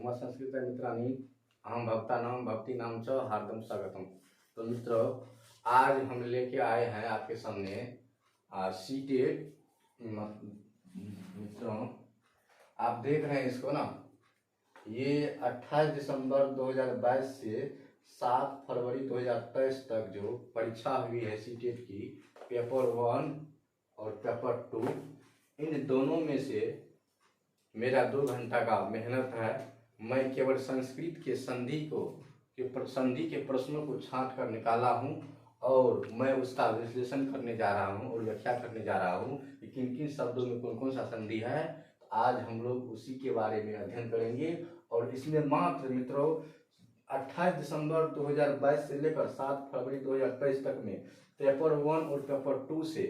मम संस्कृतमित्राणि अहं भवतानां भक्तिनां च हार्दं स्वागतम। तो मित्रों, आज हम लेके आए हैं आपके सामने सीटेट। मित्रों, आप देख रहे हैं इसको ना, ये 28 दिसंबर 2022 से 7 फरवरी 2023 तक जो परीक्षा हुई है सीटेट की, पेपर 1 और पेपर 2, इन दोनों में से मेरा 2 घंटा का मेहनत है। मैं केवल संस्कृत के संधि के प्रश्नों को छांट कर निकाला हूँ और मैं उसका विश्लेषण करने जा रहा हूँ और व्याख्या करने जा रहा हूँ कि किन किन शब्दों में कौन कौन सा संधि है। तो आज हम लोग उसी के बारे में अध्ययन करेंगे और इसमें मात्र मित्रों 28 दिसंबर 2022 से लेकर 7 फरवरी 2023 तक में पेपर 1 और पेपर 2 से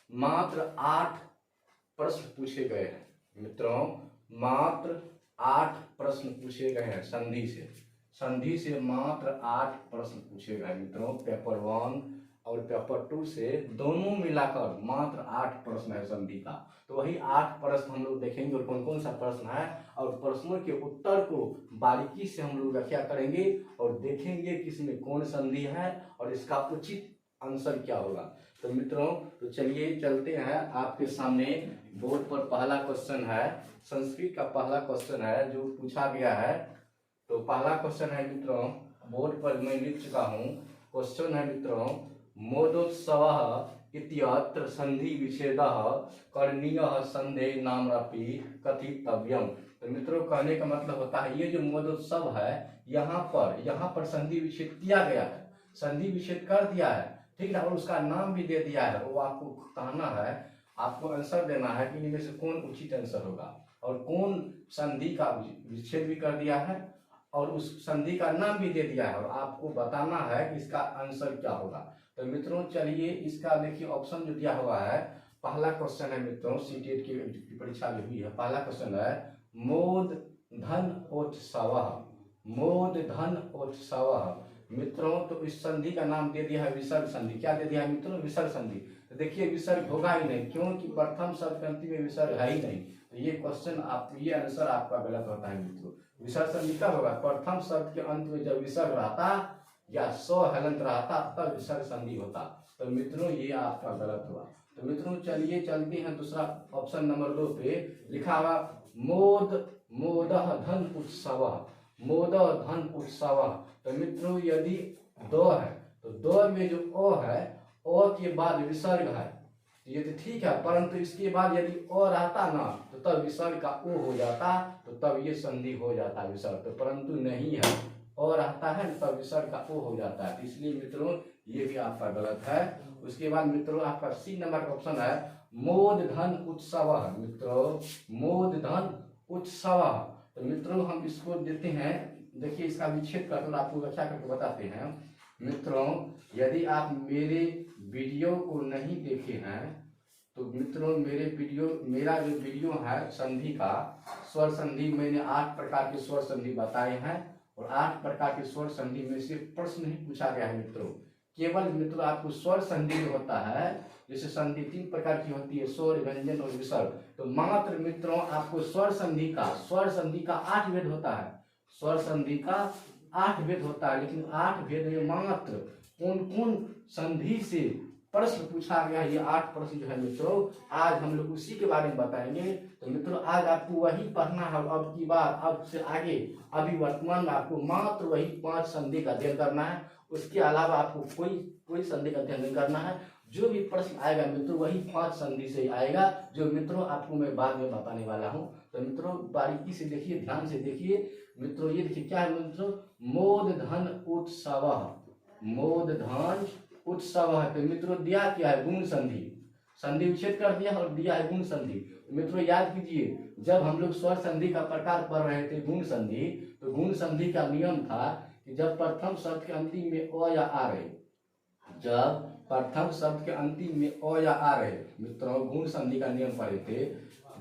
मात्र 8 प्रश्न पूछे गए हैं। मित्रों, मात्र 8 प्रश्न पूछे गए हैं संधि से मात्र 8 प्रश्न पूछे गए मित्रों। पेपर 1 और पेपर 2 से दोनों मिलाकर मात्र 8 प्रश्न है संधि का। तो वही 8 प्रश्न हम लोग देखेंगे और कौन कौन सा प्रश्न है और प्रश्नों के उत्तर को बारीकी से हम लोग व्याख्या करेंगे और देखेंगे कि इसमें कौन संधि है और इसका उचित आंसर क्या होगा। तो मित्रों, तो चलिए चलते हैं। आपके सामने बोर्ड पर पहला क्वेश्चन है, संस्कृत का पहला क्वेश्चन है जो पूछा गया है। तो पहला क्वेश्चन है मित्रों, बोर्ड पर मैं लिख चुका हूँ। क्वेश्चन है मित्रों, मोदोत्सवः इत्यत्र संधि विच्छेदः करणीयः संधेः नाम्नापि कथितव्यम्। तो मित्रों, कहने का मतलब होता है ये जो मोदोत्सव है यहाँ पर संधि विच्छेद किया गया है, संधि विच्छेद कर दिया है, ठीक है, और उसका नाम भी दे दिया है। वो आपको कहना है, आपको आंसर देना है कि इनमें से कौन उचित आंसर होगा और कौन संधि का विच्छेद भी कर दिया है और उस संधि का नाम भी दे दिया है और आपको बताना है कि इसका आंसर क्या होगा। तो मित्रों चलिए, इसका देखिए ऑप्शन जो दिया हुआ है। पहला क्वेश्चन है मित्रों, सीटेट की परीक्षा जो हुई है, पहला क्वेश्चन है मोद धन उत्सवः। मोद धन उत्सवः मित्रों, तो इस संधि का नाम दे दिया है विसर्ग संधि। क्या दे दिया है मित्रों? विसर्ग संधि। तो देखिए विसर्ग होगा ही नहीं, क्योंकि प्रथम शब्द के अंतिम में विसर्ग है ही नहीं। तो ये क्वेश्चन ये आंसर आपका गलत होता है मित्रों। विसर्ग संधि कब होगा? प्रथम शब्द के अंत में जब विसर्ग रहता या स्व हलंत रहता तब विसर्ग संधि होता। तो मित्रों ये आपका गलत हुआ। तो मित्रों चलिए चलते हैं दूसरा ऑप्शन नंबर 2 पे। लिखा हुआ मोदः धन उत्सवः। मोदः धन उत्सवः। तो मित्रों यदि दो है तो दो में जो ओ है, ओ के बाद विसर्ग है, ये तो ठीक है, परंतु इसके बाद यदि ओ रहता ना तो तब विसर्ग का ओ हो जाता, तो तब ये संधि हो जाता विसर्ग। तो परंतु नहीं है, ओ रहता है तब विसर्ग का ओ हो जाता है। इसलिए मित्रों ये भी आपका गलत है। उसके बाद मित्रों आपका सी नंबर का ऑप्शन है मोद धन उत्सवः। मित्रों मोद धन उत्सवः। तो मित्रों हम इसको देते हैं, देखिए इसका विच्छेद कर आपको व्याख्या करके बताते हैं। मित्रों यदि आप मेरे वीडियो को नहीं देखे हैं तो मित्रों मेरा जो वीडियो है संधि का, स्वर संधि, मैंने 8 प्रकार के स्वर संधि बताए हैं और 8 प्रकार के स्वर संधि में से प्रश्न ही पूछा गया है मित्रों। केवल मित्रों आपको स्वर संधि जो होता है, जैसे संधि 3 प्रकार की होती है, स्वर, व्यंजन और विसर्ग। तो मात्र मित्रों आपको स्वर संधि का 8 भेद होता है। स्वर संधि का 8 भेद होता है, लेकिन 8 भेद में मात्र कौन कौन संधि से प्रश्न पूछा गया है, ये 8 प्रश्न जो है मित्रों आज हम लोग उसी के बारे में बताएंगे। तो मित्रों आज आपको वही पढ़ना है। अब की बार, अब से आगे, अभी वर्तमान में आपको मात्र वही 5 संधि का अध्ययन करना है। उसके अलावा आपको कोई संधि का अध्ययन नहीं करना है। जो भी प्रश्न आएगा मित्रों वही 5 संधि से आएगा, जो मित्रों आपको मैं बाद में बताने वाला हूँ। तो मित्रों बारीकी से देखिए, ध्यान से देखिए मित्रों। ये देखिए क्या है मित्रों, मोद धन उत्सवः। मोद धन उत्सवः। तो मित्रों दिया क्या है? गुण संधि। संधि विच्छेद कर दिया और दिया है गुण संधि। मित्रों याद कीजिए, जब हम लोग स्वर संधि का प्रकार पढ़ रहे थे गुण संधि, तो गुण संधि का नियम था कि जब प्रथम शब्द के अंतिम में अ या आ रहे, जब प्रथम शब्द के अंतिम में अ या आ रहे, मित्रों गुण संधि का नियम पढ़े थे,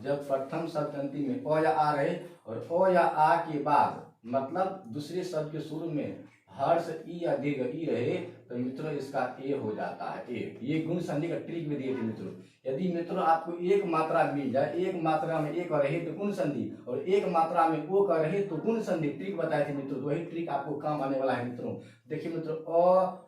जब प्रथम शब्द के अंतिम में अ या आ रहे और अ या आ के बाद मतलब दूसरे शब्द के शुरू में हर्ष ई या दीर्घ ई रहे तो मित्रों इसका ए हो जाता है ए। ये गुण संधि का ट्रिक में दिए थे मित्रों। यदि मित्रों आपको एक मात्रा मिल जाए, एक मात्रा में एक रहे तो गुण संधि, और एक मात्रा में ओ का रहे तो गुण संधि, ट्रिक बताए थे मित्रों। तो वही ट्रिक आपको काम आने वाला है मित्रों। देखिए मित्रों, अ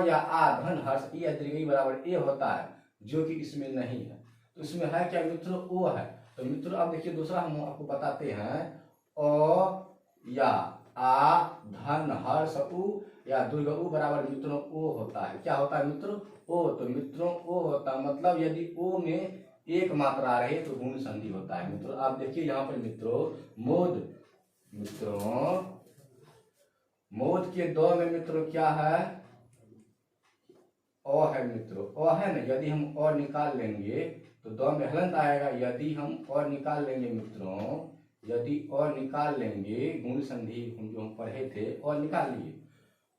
या आ धन हर्ष ई या दीर्घ ई बराबर ए होता है, जो कि इसमें नहीं है। तो इसमें है क्या मित्रों, ओ है। तो मित्रों अब देखिए दूसरा हम आपको बताते हैं, अ या आ धन हर्ष उ या दीर्घ उ बराबर मित्रों ओ होता है। क्या होता है मित्रों, ओ। तो मित्रों ओ होता मतलब यदि ओ में एक मात्रा रहे तो गुण संधि होता है मित्रों। आप देखिए यहाँ पर मित्रों, मोद मित्रों, मोद के दो में मित्रों क्या है, अ है मित्रों, अ है ना। यदि हम अ निकाल लेंगे तो दो में हलंत आएगा। यदि हम अ निकाल लेंगे मित्रों, यदि अ निकाल लेंगे, गुण संधि हम जो हम पढ़े थे अ निकाल लिए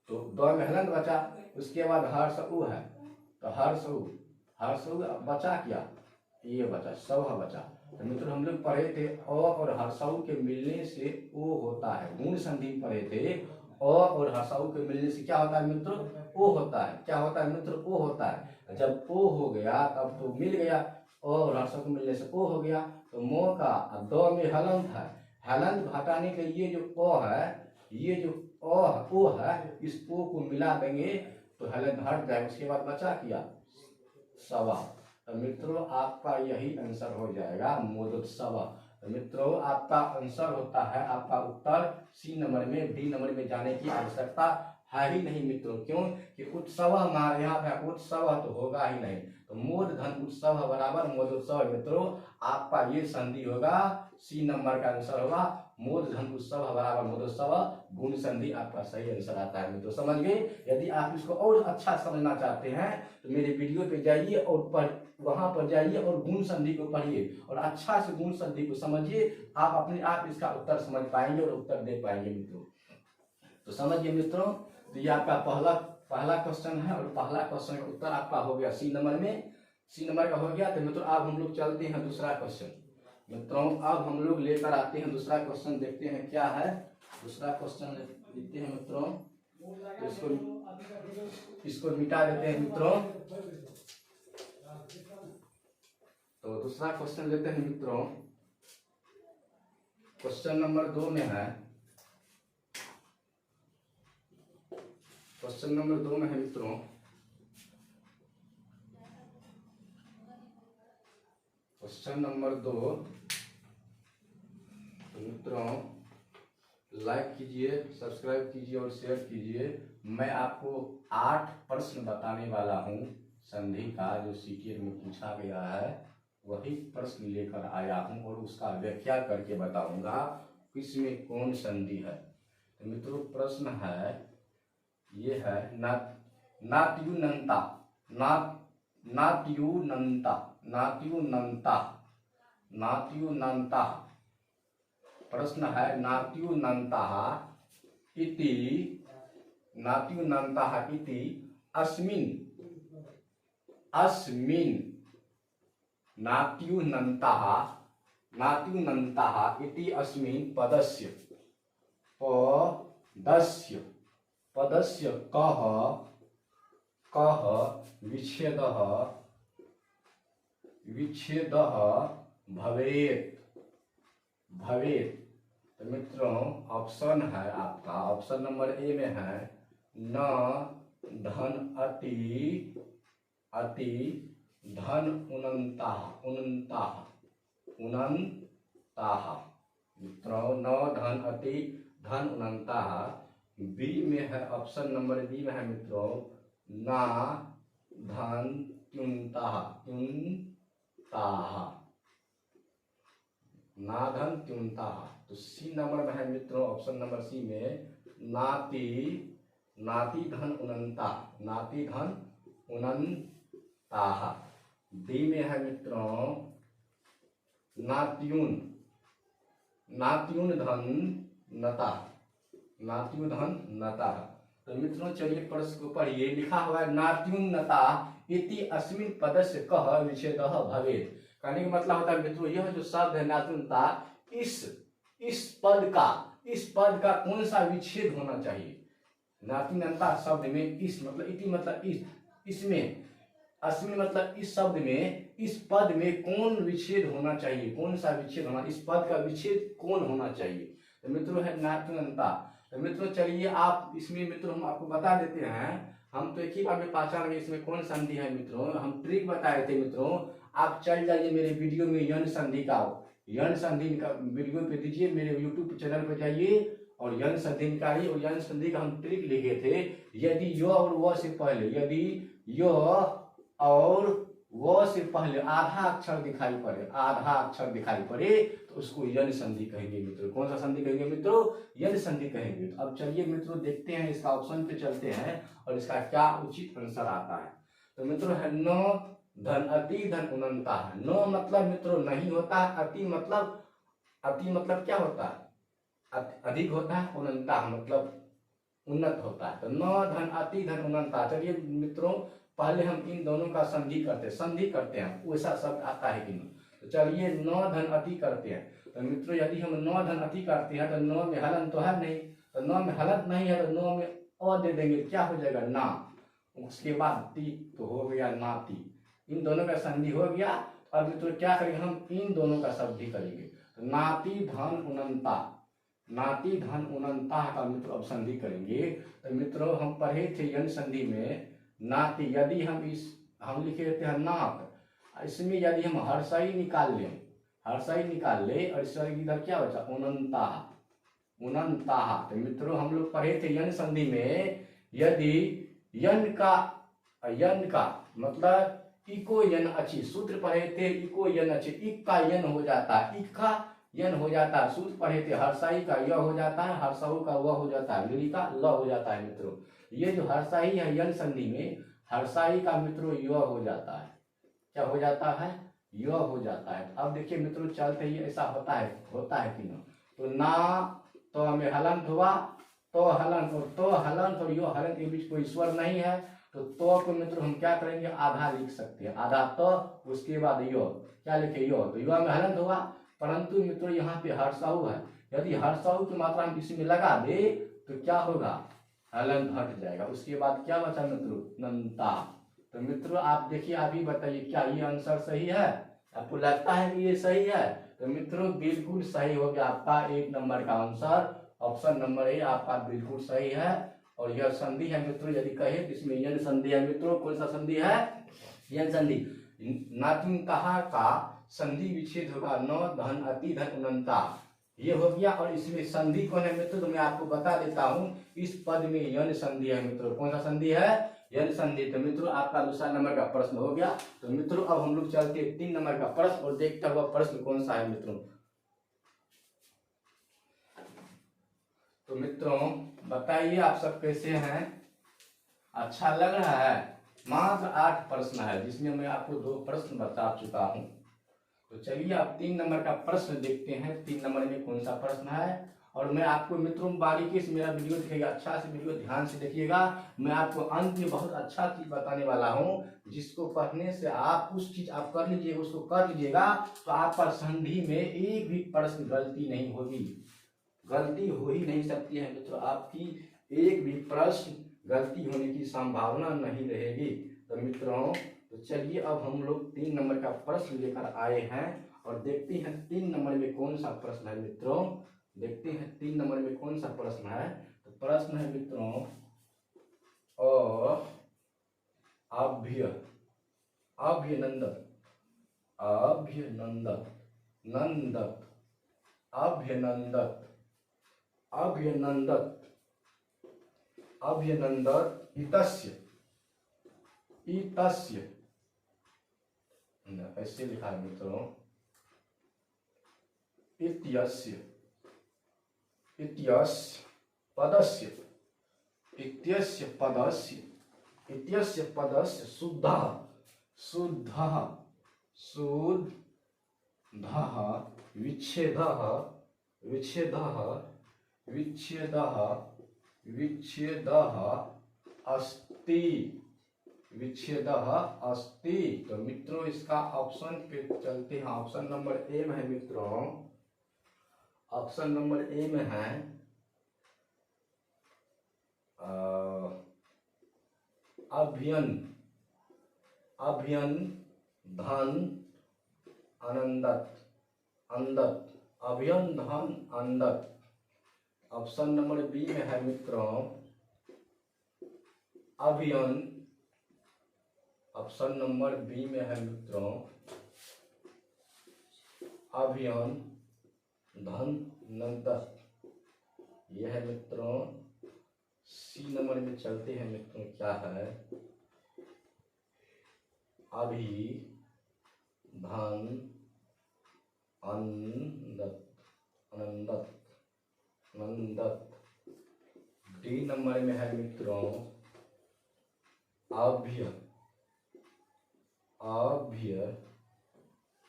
तो दो में हलंत बचा। उसके बाद हर्ष उ है तो हर्ष उ बचा क्या, ये बचा, सव बचा। तो मित्रों हम लोग पढ़े थे अ और हर्षऊ के मिलने से ओ होता है। गुण संधि पढ़े थे, अ और हर्षऊ के मिलने से क्या होता है मित्रों, ओ होता है। क्या होता है मित्रों, ओ होता है। जब ओ हो गया तब तो मिल गया, अ और हर्षऊ के मिलने से ओ हो गया। तो मो का दो में हलंत है, हलंत हटाने के लिए जो ओ है, ये जो ओ है, इस ओ को मिला देंगे तो हलंत हट जाएगा। उसके बाद बचा क्या, सवा। तो मित्रों आपका यही आंसर हो जाएगा, मोदोत्सव। तो मित्रों आपका आंसर होता है, आपका उत्तर सी नंबर में, बी नंबर में जाने की आवश्यकता है ही नहीं मित्रों। क्यों कि उत्सव हमारे यहाँ पे उत्सव तो होगा ही नहीं। तो मोद धन उत्सव बराबर मोदोत्सव। मित्रों आपका ये संधि होगा, सी नंबर का आंसर होगा मोद धन उत्सव बराबर मोदोत्सव। गुण संधि आपका सही आंसर आता है मित्रों, समझ गए। यदि आप इसको और अच्छा समझना चाहते हैं तो मेरे वीडियो पे जाइए और वहां पर जाइए और गुण संधि को पढ़िए और अच्छा से गुण संधि को समझिए। आप अपने आप इसका उत्तर समझ पाएंगे और उत्तर दे पाएंगे मित्रों। तो समझिए मित्रों, तो ये आपका पहला क्वेश्चन है और पहला क्वेश्चन का उत्तर आपका हो गया सी नंबर में, सी नंबर का हो गया। तो मित्रों अब हम लोग चलते हैं दूसरा क्वेश्चन। मित्रों अब हम लोग लेकर आते हैं दूसरा क्वेश्चन, देखते हैं क्या है। दूसरा क्वेश्चन लिखते हैं मित्रों, इसको मिटा देते हैं मित्रों। तो दूसरा क्वेश्चन लेते हैं मित्रों, क्वेश्चन नंबर 2 में है, क्वेश्चन नंबर 2 में है मित्रों, क्वेश्चन नंबर 2। तो मित्रों लाइक कीजिए, सब्सक्राइब कीजिए और शेयर कीजिए। मैं आपको 8 प्रश्न बताने वाला हूं संधि का, जो सीके में पूछा गया है वही प्रश्न लेकर आया हूं और उसका व्याख्या करके बताऊंगा किसमें कौन संधि है। तो मित्रों प्रश्न है, ये है नात्युनंता, नात्युनंता। प्रश्न है नात्युनंता इति अस्मिन् नात्युनंता इति अस्मिन् पदस्य कः विच्छेदः भवेत्। तो मित्रों ऑप्शन है आपका, ऑप्शन नंबर ए में है न धन अति धन उनंताः। मित्रों न धन अति धन उनंताः। बी में है, ऑप्शन नंबर बी में है मित्रों ना धन त्युनताः। नाधन त्युनताः। तो सी नंबर में है मित्रों, ऑप्शन नंबर सी में नाति धन उनंताः। डी में है मित्रों नात्युन धन नता। तो मित्रों चलिए प्रश्न को पढ़िए। लिखा हुआ है नात्युन्नता इति अस्मिन् पदस्य कः विच्छेदः भवेत्। कहने का मतलब होता है मित्रों, यह जो शब्द है नात्युन्नता, इस पद का कौन सा विच्छेद होना चाहिए। नातिनता शब्द में इस मतलब इति मतलब इसमें, अस्मि मतलब इस शब्द में, इस पद में कौन विच्छेद होना चाहिए, कौन सा विच्छेद होना, इस पद का विच्छेद कौन होना चाहिए। तो मित्रों है नातिनता। तो मित्रों चलिए आप इसमें मित्रों हम आपको बता देते हैं, हम तो एक ही बार में पहचान गए इसमें कौन संधि है मित्रों। हम ट्रिक बताए थे मित्रों, आप चल जाइए मेरे वीडियो में यन संधि का वीडियो पे दीजिए, मेरे यूट्यूब चैनल पे जाइए और यन संधि निकालिए। और यन संधि का हम ट्रिक लिखे थे, यदि य और व से पहले, यदि य और व से पहले आधा अक्षर दिखाई पड़े, आधा अक्षर दिखाई पड़े तो उसको यन संधि कहेंगे मित्रों। कौन सा संधि कहेंगे मित्रों, यन संधि कहेंगे। तो अब चलिए मित्रों देखते हैं, इसका ऑप्शन पे चलते हैं और इसका क्या उचित आंसर आता है। तो मित्रों है न धन अति धन उनंता है। न मतलब मित्रों नहीं होता है, अति मतलब क्या होता है, अधिक होता है, उनंता मतलब उन्नत होता है। तो न धन अति धन उनंता। चलिए मित्रों पहले हम इन दोनों का संधि करते हैं, वैसा शब्द आता है कि नहीं। तो चलिए न धन अति करते हैं। तो मित्रों यदि हम न धन अति करते हैं तो न में हलन तो है नहीं, तो न में हलन नहीं है तो न में अ दे देंगे, क्या हो जाएगा ना, उसके बाद ती तो हो गया नाती। इन दोनों का संधि हो गया। अब मित्रों क्या करेंगे, हम इन दोनों का संधि करेंगे। तो नाती धन उनंता, नाती धन उनंता का मित्रों अब संधि करेंगे। तो मित्रों हम पढ़े थे यन संधि में नाती, यदि हम लिखे रहते हैं नाक, इसमें यदि हम हर्षई निकाल लें, हर्षई निकाल ले और इस इधर क्या बचा उनंता, उनंता। तो मित्रों हम लोग पढ़े थे यन संधि में, यदि यन का मतलब इको यन अच्छी, सूत्र पढ़े थे इको यन अच्छी, इक का यन हो जाता है, इक का यन हो जाता है। सूत्र पढ़े थे हर्षाई का य हो जाता है, हर्षऊ का व हो जाता है, लिली का ल हो जाता है मित्रों। ये जो हर्षाई है यन संधि में हर्षाई का मित्रों य हो जाता है, क्या हो जाता है, य हो जाता है। अब देखिए मित्रों चलते ही ऐसा होता है कि ना। तो ना तो हमें हलंत हुआ, तो हलंत और तो हलंत और यो हलंत के बीच कोई स्वर नहीं है, तो को मित्रों हम क्या करेंगे आधा लिख सकते हैं, आधा तो उसके बाद यो क्या लिखे यो, तो यो में हलंत हुआ। परंतु मित्रों यहाँ पे हर्षाऊ है, यदि हर्षाऊ की मात्रा हम इसमें लगा दे तो क्या होगा, हलंत हट जाएगा। उसके बाद क्या बचा मित्रों नंता। तो मित्रों आप देखिए, आप ही बताइए क्या ये आंसर सही है, आपको लगता है कि ये सही है। तो मित्रों बिल्कुल सही हो गया आपका 1 नंबर का आंसर, ऑप्शन नंबर ए आपका बिल्कुल सही है। और यह संधि है मित्रों, यदि कहे तो इसमें यन संधि है मित्रों। कौन सा संधि है, यन संधि। नातिनता का संधि विच्छेद होगा न धन अति धन उनंता, ये हो गया। और इसमें संधि कौन है मित्रों, तो मैं आपको बता देता हूँ, इस पद में यन संधि है मित्रों। कौन सा संधि है, यन संधि। तो मित्रों आपका दूसरा नंबर का प्रश्न हो गया। तो मित्रों अब हम लोग चलते हैं 3 नंबर का प्रश्न और देखता हुआ प्रश्न कौन सा है मित्रों। तो मित्रों बताइए आप सब कैसे हैं, अच्छा लग रहा है। मात्र 8 प्रश्न है जिसमें मैं आपको 2 प्रश्न बता चुका हूं। तो चलिए अब 3 नंबर का प्रश्न देखते हैं, 3 नंबर में कौन सा प्रश्न है। और मैं आपको मित्रों बारीकी से मेरा वीडियो देखिएगा, अच्छा से वीडियो ध्यान से देखिएगा। मैं आपको अंत में बहुत अच्छा चीज बताने वाला हूं, जिसको पढ़ने से आप उस चीज आप कर लीजिए, उसको कर लीजिएगा तो आपका संधि में एक भी प्रश्न गलती नहीं होगी, गलती हो ही नहीं सकती है मित्रों। आपकी एक भी प्रश्न गलती होने की संभावना नहीं रहेगी। तो मित्रों तो चलिए अब हम लोग 3 नंबर का प्रश्न लेकर आए हैं और देखते हैं 3 नंबर में कौन सा प्रश्न है मित्रों। देखते हैं 3 नंबर में कौन सा प्रश्न है। तो प्रश्न है मित्रों अभ्यनंदत इतस्य ऐसे लिखा है मित्रों, इत्यस्य पदस्य शुद्धः विच्छेदः अस्ति। तो मित्रों इसका ऑप्शन पे चलते हैं। ऑप्शन नंबर ए में है मित्रों, ऑप्शन नंबर ए में है अभियन अभियन धन अनंदत अंदत अभियन धन अंदत। ऑप्शन नंबर बी में है मित्रों अभियन। ऑप्शन नंबर बी में है मित्रों अभियन धन नंदत। यह है मित्रों सी नंबर में चलते हैं मित्रों, क्या है अभी धन अनंदत अनंदत नंदत। डी नंबर में है मित्रों अभ्य अभ्य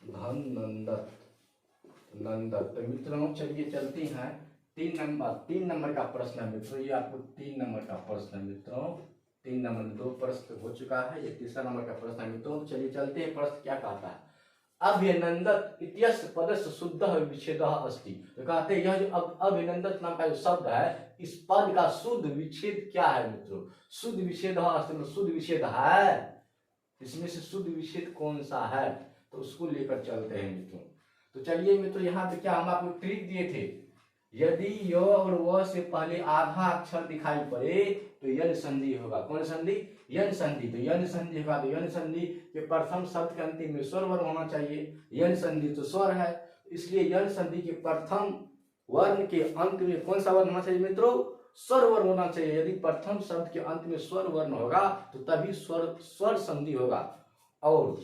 धन नंदत नंदत। तो मित्रों चलिए चलते हैं तीन नंबर का प्रश्न है मित्रों। ये आपको 3 नंबर का प्रश्न है मित्रों। 3 नंबर 2 प्रश्न हो चुका है, ये तीसरा नंबर का प्रश्न है मित्रों। चलिए चलते हैं, प्रश्न क्या कहता है। अभिनंदत इत्यस्य पदस्य शुद्धः विच्छेदः अस्ति। तो कहते हैं यह जो अभिनंदत नाम का जो शब्द है, इस पद का शुद्ध विच्छेद क्या है मित्रों। शुद्ध विच्छेदः अस्ति, शुद्ध विच्छेद है, इसमें से शुद्ध विच्छेद कौन सा है, तो उसको लेकर चलते हैं मित्रों। तो चलिए मित्रों, यहाँ पे क्या हम आपको ट्रिक दिए थे, यदि य और व से पहले आधा अक्षर दिखाई पड़े तो यन संधि होगा। कौन संधि? यन संधि। तो यन संधि होगा, तो यन संधि के प्रथम शब्द के अंतिम में स्वर वर्ण होना चाहिए। यन संधि तो स्वर है, इसलिए यन संधि के प्रथम वर्ण के अंत में कौन सा वर्ण होना चाहिए मित्रों? स्वर वर्ण होना चाहिए। यदि प्रथम शब्द के अंत में स्वर वर्ण होगा तो तभी स्वर संधि होगा। और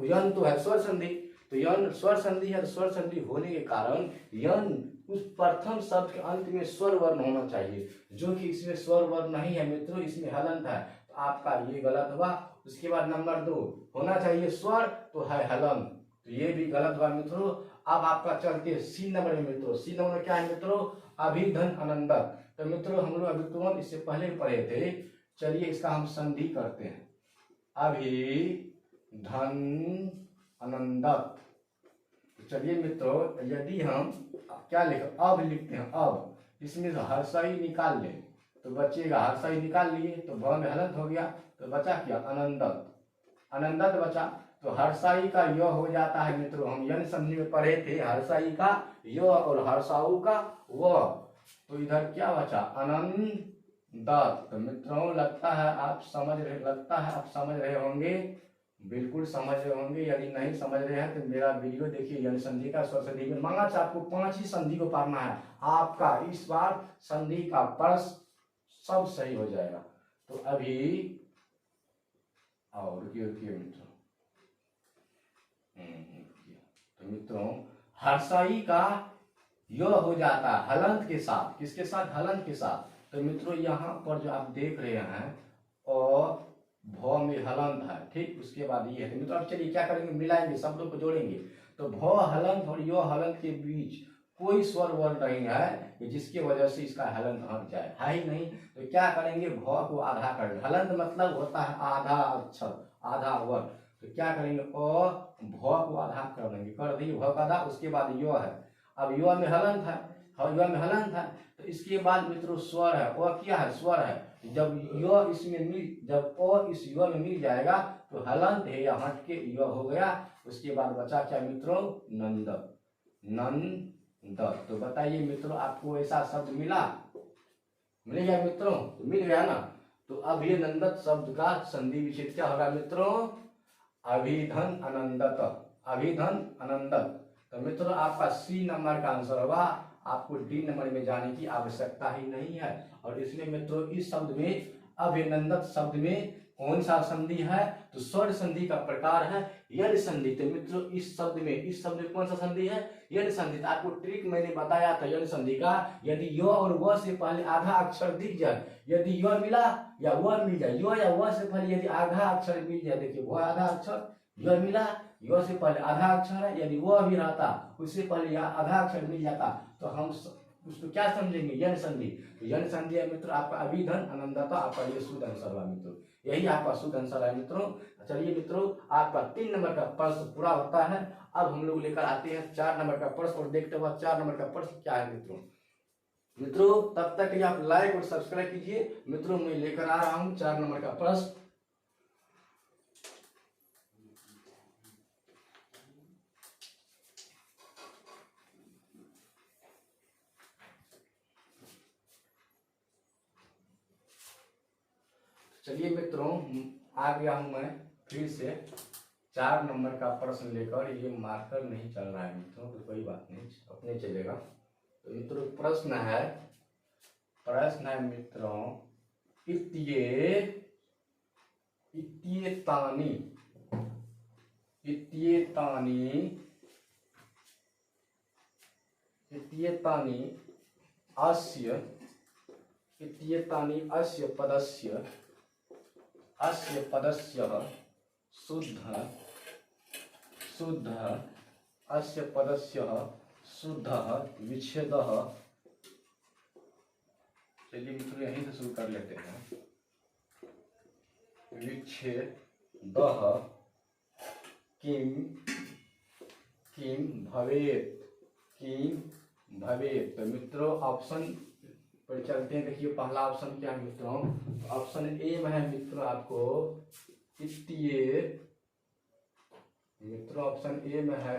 यन तो है स्वर संधि, तो यन स्वर संधि है, तो स्वर संधि होने के कारण यन उस प्रथम शब्द के अंत में स्वर वर्ण होना चाहिए, जो कि इसमें स्वर वर्ण नहीं है मित्रों, इसमें हलंत है। तो आपका ये गलत हुआ। उसके बाद नंबर 2 होना चाहिए स्वर, तो है हलंत, तो ये भी गलत हुआ मित्रों। अब आपका चलते सी नंबर में मित्रों। सी नंबर क्या है मित्रों? अभिधन अनंदत। तो मित्रों हम लोग अभी तुरंत इससे पहले पढ़े थे, चलिए इसका हम संधि करते हैं। अभिधन अनंदत। चलिए मित्रों, यदि हम क्या लिखे, अब लिखते हैं, अब इसमें से हर्षई निकाल लें तो बचेगा, हर्षई निकाल लिए तो भ में हलंत हो गया, तो बचा क्या? अनंदत। अनंदत बचा, तो हर्षई का य हो जाता है मित्रों। हम यन संधि में पढ़े थे, हर्षई का य और हर्षाऊ का व, तो इधर क्या बचा? अनंदत। तो मित्रों लगता है आप समझ रहे होंगे, बिल्कुल समझ रहे होंगे। यदि नहीं समझ रहे हैं तो मेरा वीडियो देखिए, यन संधि का स्वर संधि में मांगा आपको 5 ही संधि को पढ़ना है। आपका इस बार संधि का प्रश्न सब सही हो जाएगा। तो अभी और मित्रों, तो मित्रों हर्षई का य हो जाता है हलंत के साथ। किसके साथ? हलंत के साथ। तो मित्रों यहाँ पर जो आप देख रहे हैं और भ में हलंत है, ठीक। उसके बाद ये है। तो मित्रों अब चलिए क्या करेंगे, मिलाएंगे, शब्दों को जोड़ेंगे। तो भ हलंत और यो हलंत के बीच कोई स्वर वर्ण नहीं है, जिसकी वजह से इसका हलंत हट जाए, है ही नहीं। तो क्या करेंगे, भ को आधा कर देंगे। हलंत मतलब होता है आधा अक्षर, आधा वर्ण। तो क्या करेंगे, भ को आधा कर देंगे, कर दिए भ का आधा। उसके बाद यो है, अब यो में हलंत है, यो में हलंत है, तो इसके बाद मित्रों स्वर है। ओ क्या है? स्वर है। जब यो इसमें जब ओ इस यो में मिल जाएगा तो हलंत है या हट के यो हो गया। उसके बाद बचा क्या मित्रों? नंद। तो बताइए मित्रों, आपको ऐसा शब्द मिल गया मित्रों? मिल गया ना। तो अभिनंदत शब्द का संधि विच्छेद क्या होगा मित्रों? अभिधन अनंदत। अभिधन अनंदत। तो मित्रों आपका सी नंबर का आंसर होगा। आपको डी नंबर में जाने की आवश्यकता ही नहीं है। और इसमें मित्रों इस शब्द में, अभिनंदत शब्द में कौन सा संधि है? तो स्वर संधि का प्रकार है यन संधि। तो मित्रों इस शब्द में कौन सा संधि है? यन संधि। आपको ट्रिक मैंने बताया था यन संधि का। यदि य और व से पहले आधा अक्षर दिख जाए, यदि य मिला या व मिल जाए, य या व से पहले यदि आधा अक्षर मिल जाए, देखिए व आधा अक्षर, य मिला, य से पहले आधा अक्षर है, यदि वो भी रहता उससे पहले आधा अक्षर मिल जाता तो हम उसको क्या समझेंगे? यन संधि। तो यन संधि है मित्रों आपका अभिधन अनंदता। आपका ये शुद्ध आंसर हुआ मित्रों, यही आपका शुद्ध आंसर है मित्रों। चलिए मित्रों आपका 3 नंबर का प्रश्न पूरा होता है। अब हम लोग लेकर आते हैं 4 नंबर का प्रश्न और देखते हुए 4 नंबर का प्रश्न क्या है मित्रों। तब तक आप लाइक और सब्सक्राइब कीजिए मित्रों। मैं लेकर आ रहा हूँ 4 नंबर का प्रश्न। चलिए मित्रों, आ गया हूं मैं फिर से 4 नंबर का प्रश्न लेकर। ये मार्कर नहीं चल रहा है मित्रों, तो कोई बात नहीं, अपने चलेगा। तो मित्रों प्रश्न है मित्रों, इत्येतानि अस्य पदस्य शुद्धः विच्छेदः। चलिए मित्रों यहीं से शुरू कर लेते हैं। विच्छेदः किम भवेत्। तो मित्रों ऑप्शन पर चलते हैं। देखिए पहला ऑप्शन क्या है मित्रों, ऑप्शन ए में है मित्रों आपको मित्रों ऑप्शन ए में है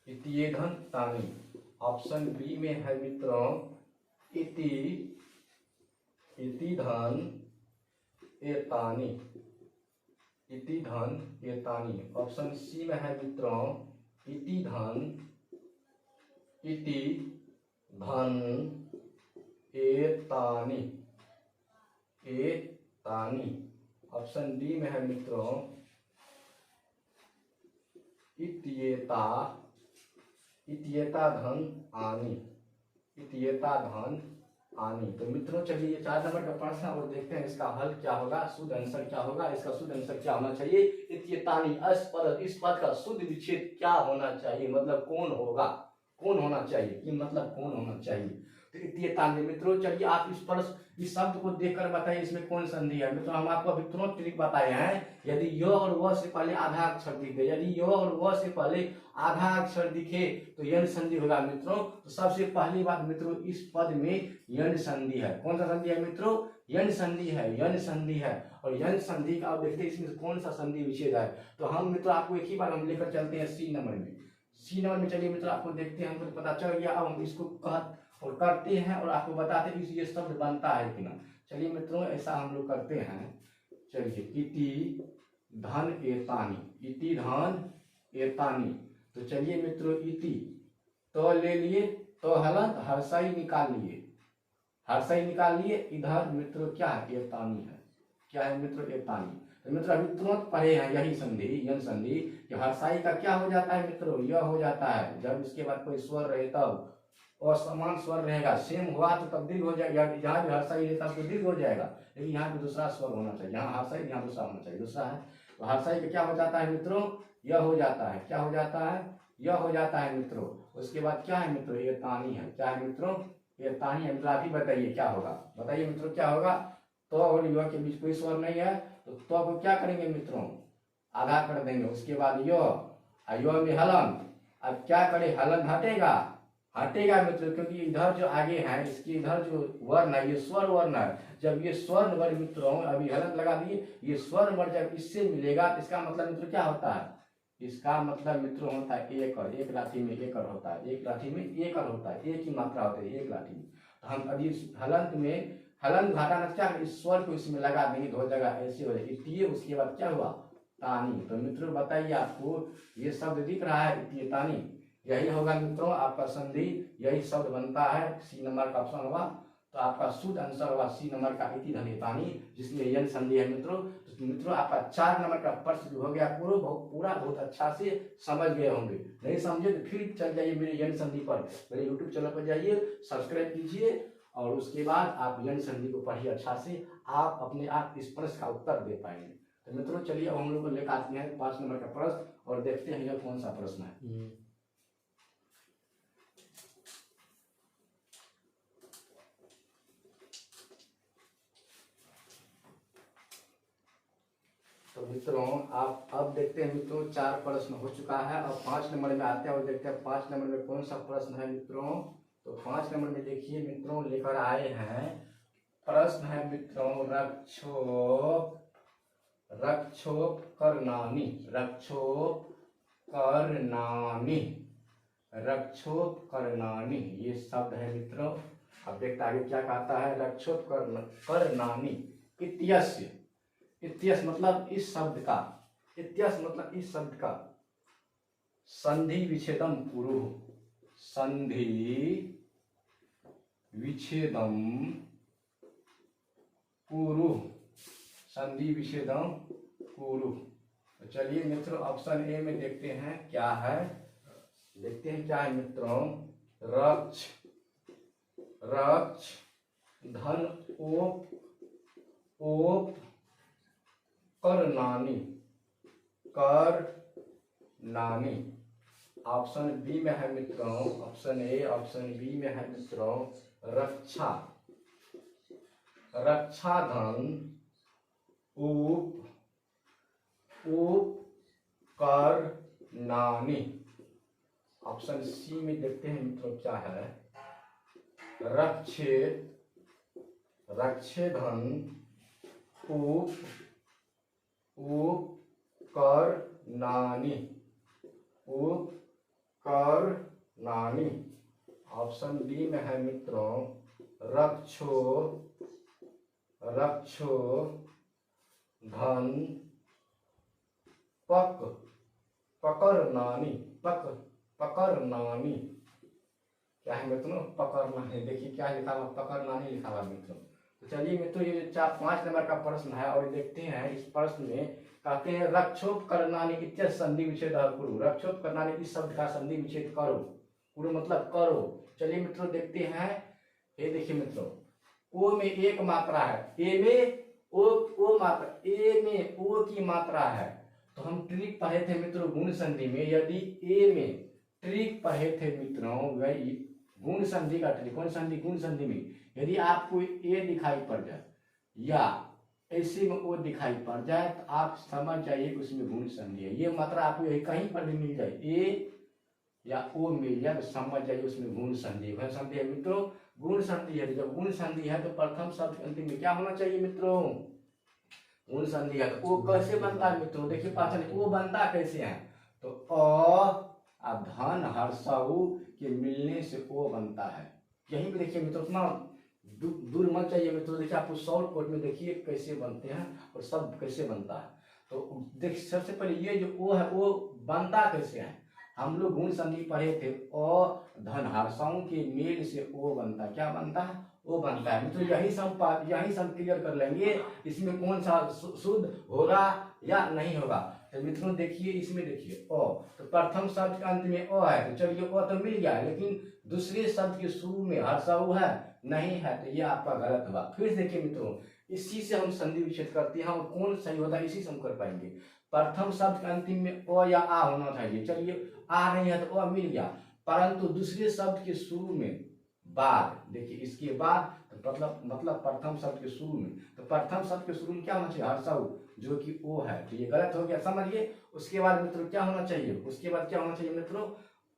इत्येधन तानि। ऑप्शन बी में है मित्रों इतिधन एतानि। ऑप्शन सी में है मित्रों इतिधन एतानि। ऑप्शन डी में है मित्रों इत्येता धन आनी। तो मित्रों चलिए 4 नंबर का प्रश्न और देखते हैं इसका हल क्या होगा, शुद्ध आंसर क्या होगा। इसका शुद्ध आंसर क्या होना चाहिए, इत्येतानि इस पद का शुद्ध विच्छेद क्या होना चाहिए, मतलब कौन होना चाहिए, कि मतलब कौन होना चाहिए। तो इत्येतानि मित्रों चलिए आप इस शब्द को देखकर बताइए इसमें कौन संधि है। मित्रों हम आपको अभी तुरंत ट्रिक बताए हैं। यदि य और व से पहले आधा अक्षर दिखे, यदि य और व से पहले आधा अक्षर दिखे तो यन संधि होगा मित्रों। तो सबसे पहली बात मित्रों इस पद में यन संधि है। कौन सा संधि है मित्रों, यन संधि है। और यन संधि का आप देखते हैं इसमें कौन सा संधि विच्छेद है। तो हम मित्रों आपको एक ही बार हम लेकर चलते हैं सी नंबर में। चलिए मित्रों आपको देखते हैं, हमको पता चल गया। अब हम इसको और करते हैं और आपको बताते हैं कि ये शब्द बनता है कि ना। चलिए मित्रों ऐसा हम लोग करते हैं। चलिए इति धन एतानि। तो चलिए मित्रों इति तो ले लिए, तो हलंत हर्षाई निकाल लिए, इधर मित्रों क्या है एतानि है। क्या है मित्रों एतानि। तो मित्रों अभी तुरंत पढ़े हैं यही संधि, यन संधि कि हर्षाई का क्या हो जाता है मित्रों, यह हो जाता है। जब इसके बाद कोई स्वर रहे तब और समान स्वर रहेगा, सेम हुआ तो तब दीर्घ हो जाएगा। यहाँ भी हर्षाई रहता है तो दीर्घ हो जाएगा, लेकिन यहाँ भी दूसरा स्वर होना चाहिए। यहाँ हर्षाई, यहाँ दूसरा होना चाहिए, दूसरा है। तो हर्षाई का क्या हो जाता है मित्रों, यह हो जाता है। क्या हो जाता है, यह हो जाता है मित्रों। उसके बाद क्या है मित्रों, एतानि है। क्या है मित्रों, एतानि है। मित्रों आप ही बताइए क्या होगा, बताइए मित्रों क्या होगा। तो और युवा के बीच कोई स्वर नहीं है, तो को क्या करेंगे मित्रों, आधा कर देंगे। उसके बाद यो में हलन। अब क्या करे, हलन हटेगा मित्रों, क्योंकि इधर जो आगे है इसके इधर जो वर्ण है ये स्वर वर्ण है। जब ये स्वर्ण वर्ण मित्रों अभी हलन लगा दिए, ये स्वर्ण वर्ण जब इससे मिलेगा तो इसका मतलब मित्रों क्या होता है, इसका मतलब मित्रों होता है एक और। एक लाठी में एक और होता है, एक लाठी में एक और होता है, एक ही मात्रा होती है एक लाठी में। तो हम अभी हलंत में हलन घटाना क्या, इस स्वर को इसमें लगा देंगे, दो जगह ऐसे हो जाएगी। उसके बाद क्या हुआ, तानी। तो मित्रों बताइए आपको ये शब्द दिख रहा है इत्येतानि, यही होगा मित्रों आपका संधि, यही शब्द बनता है। सी नंबर का ऑप्शन होगा। तो आपका शुद्ध आंसर होगा सी नंबर का इति धन एतानि, जिसमें यन संधि है मित्रों। तो मित्रों आपका 4 नंबर का प्रश्न हो गया पूरा बहुत अच्छा से समझ गए होंगे। नहीं समझे तो फिर चल जाइए मेरे यन संधि पर, मेरे यूट्यूब चैनल पर जाइए, सब्सक्राइब कीजिए और उसके बाद आप यन संधि को पढ़िए अच्छा से। आप अपने आप इस प्रश्न का उत्तर दे पाएंगे। तो मित्रों चलिए अब हम लोग को लेकर आते हैं 5 नंबर का प्रश्न और देखते हैं यह कौन सा प्रश्न है। तो मित्रों आप अब देखते हैं मित्रों 4 प्रश्न हो चुका है। अब 5 नंबर में आते हैं और देखते हैं 5 नंबर में कौन सा प्रश्न है मित्रों। तो 5 नंबर में देखिए मित्रों लेकर आए हैं, प्रश्न है मित्रों रक्षोप करनानी। रक्षोपकरणानि, रक्षोपकरणानि ये शब्द है मित्रों। अब देखते आगे क्या कहता है, रक्षोपकरणानि इत्यस्य, इत्यस्य मतलब इस शब्द का, इत्यस्य मतलब इस शब्द का संधि विच्छेदम कुरु, संधि विच्छेदम कुरु, संधि विच्छेदम कुरु। तो चलिए मित्रों ऑप्शन ए में देखते हैं क्या है, देखते हैं क्या है मित्रों। रक्ष, रक्ष धन ओप, ओप करनानी, करनानी। ऑप्शन बी में है मित्रों, ऑप्शन ए, ऑप्शन बी में है मित्रों रक्षा, रक्षा धन उप, उपकरणानि। ऑप्शन सी में देखते हैं मित्रों क्या है, रक्षे, रक्षे धन उप, उपकरणानि, उपकरणानि। ऑप्शन डी में है मित्रों रक्षो, रक्षो धन पक, पकड़नानी, पकड़नानी। क्या है मित्रों, पकड़नानी। देखिए क्या लिखा हुआ, पकड़नानी लिखा हुआ मित्रों। तो चलिए मित्रों ये 4-5 नंबर का प्रश्न है और देखते हैं इस प्रश्न में कहते हैं रक्षोपकरणानि इत्यस्य संधि विच्छेद कुरु, रक्षोपकरणानि इस शब्द का संधि विच्छेद करो, कुरु मतलब करो। चलिए मित्रों देखते हैं, ये देखिए मित्रों ओ में एक मात्रा है, ए में ओ मात्रा, ए में ओ की मात्रा है। तो हम ट्रिक पढ़े थे मित्रों गुण संधि में, यदि ए में ट्रिक पढ़े थे मित्रों वही गुण संधि का ट्रिक, कौन संधि, गुण संधि में यदि आपको ए दिखाई पड़ जाए या ऐसे में ओ दिखाई पड़ जाए तो आप समझ जाइए उसमें गुण संधि है। ये मात्रा आपको यही कहीं पर भी मिल जाए, ए या ओ मिल जाए तो समझ जाइए उसमें गुण संधि है। संधि है मित्रों, गुण संधि है। जब गुण संधि है तो प्रथम शब्द के अंतिम में क्या होना चाहिए मित्रों, गुण संधि है। तो ओ कैसे बनता है मित्रों, देखिए पाचन ओ बनता कैसे है, तो अ धन हर्षऊ के मिलने से ओ बनता है। यही भी देखिए मित्रों उतना दूर मत चाहिए मित्रों, देखिए आपको शॉर्ट कोट में देखिए कैसे बनते हैं और शब्द कैसे बनता है। तो देख सबसे पहले ये जो ओ है वो बनता कैसे है, हम लोग गुण संधि पढ़े थे, अ धन हर्षऊ के मेल से ओ बनता है। क्या बनता है, ओ बनता है मित्रों। यही सब क्लियर कर लेंगे, इसमें कौन सा शुद्ध होगा या नहीं होगा। तो मित्रों देखिए इसमें देखिए अ, तो प्रथम शब्द के अंत में अ है, तो चलिए अ तो मिल गया, लेकिन दूसरे शब्द के शुरू में हर्षऊ है नहीं है, तो ये आपका गलत हुआ। फिर देखिए मित्रों इसी से हम संधि विच्छेद करते हैं और कौन सही होता है इसी से हम कर पाएंगे। प्रथम शब्द के अंतिम में अ या आ होना चाहिए, चलिए आ नहीं है तो अ मिल गया, परंतु दूसरे शब्द के शुरू में बाद, देखिए इसके बाद तो मतलब प्रथम शब्द के शुरू में, तो प्रथम शब्द के शुरू में क्या होना चाहिए, हर्षऊ जो कि ओ है, तो ये गलत हो गया समझिए। उसके बाद मित्रों क्या होना चाहिए, उसके बाद क्या होना चाहिए मित्रों,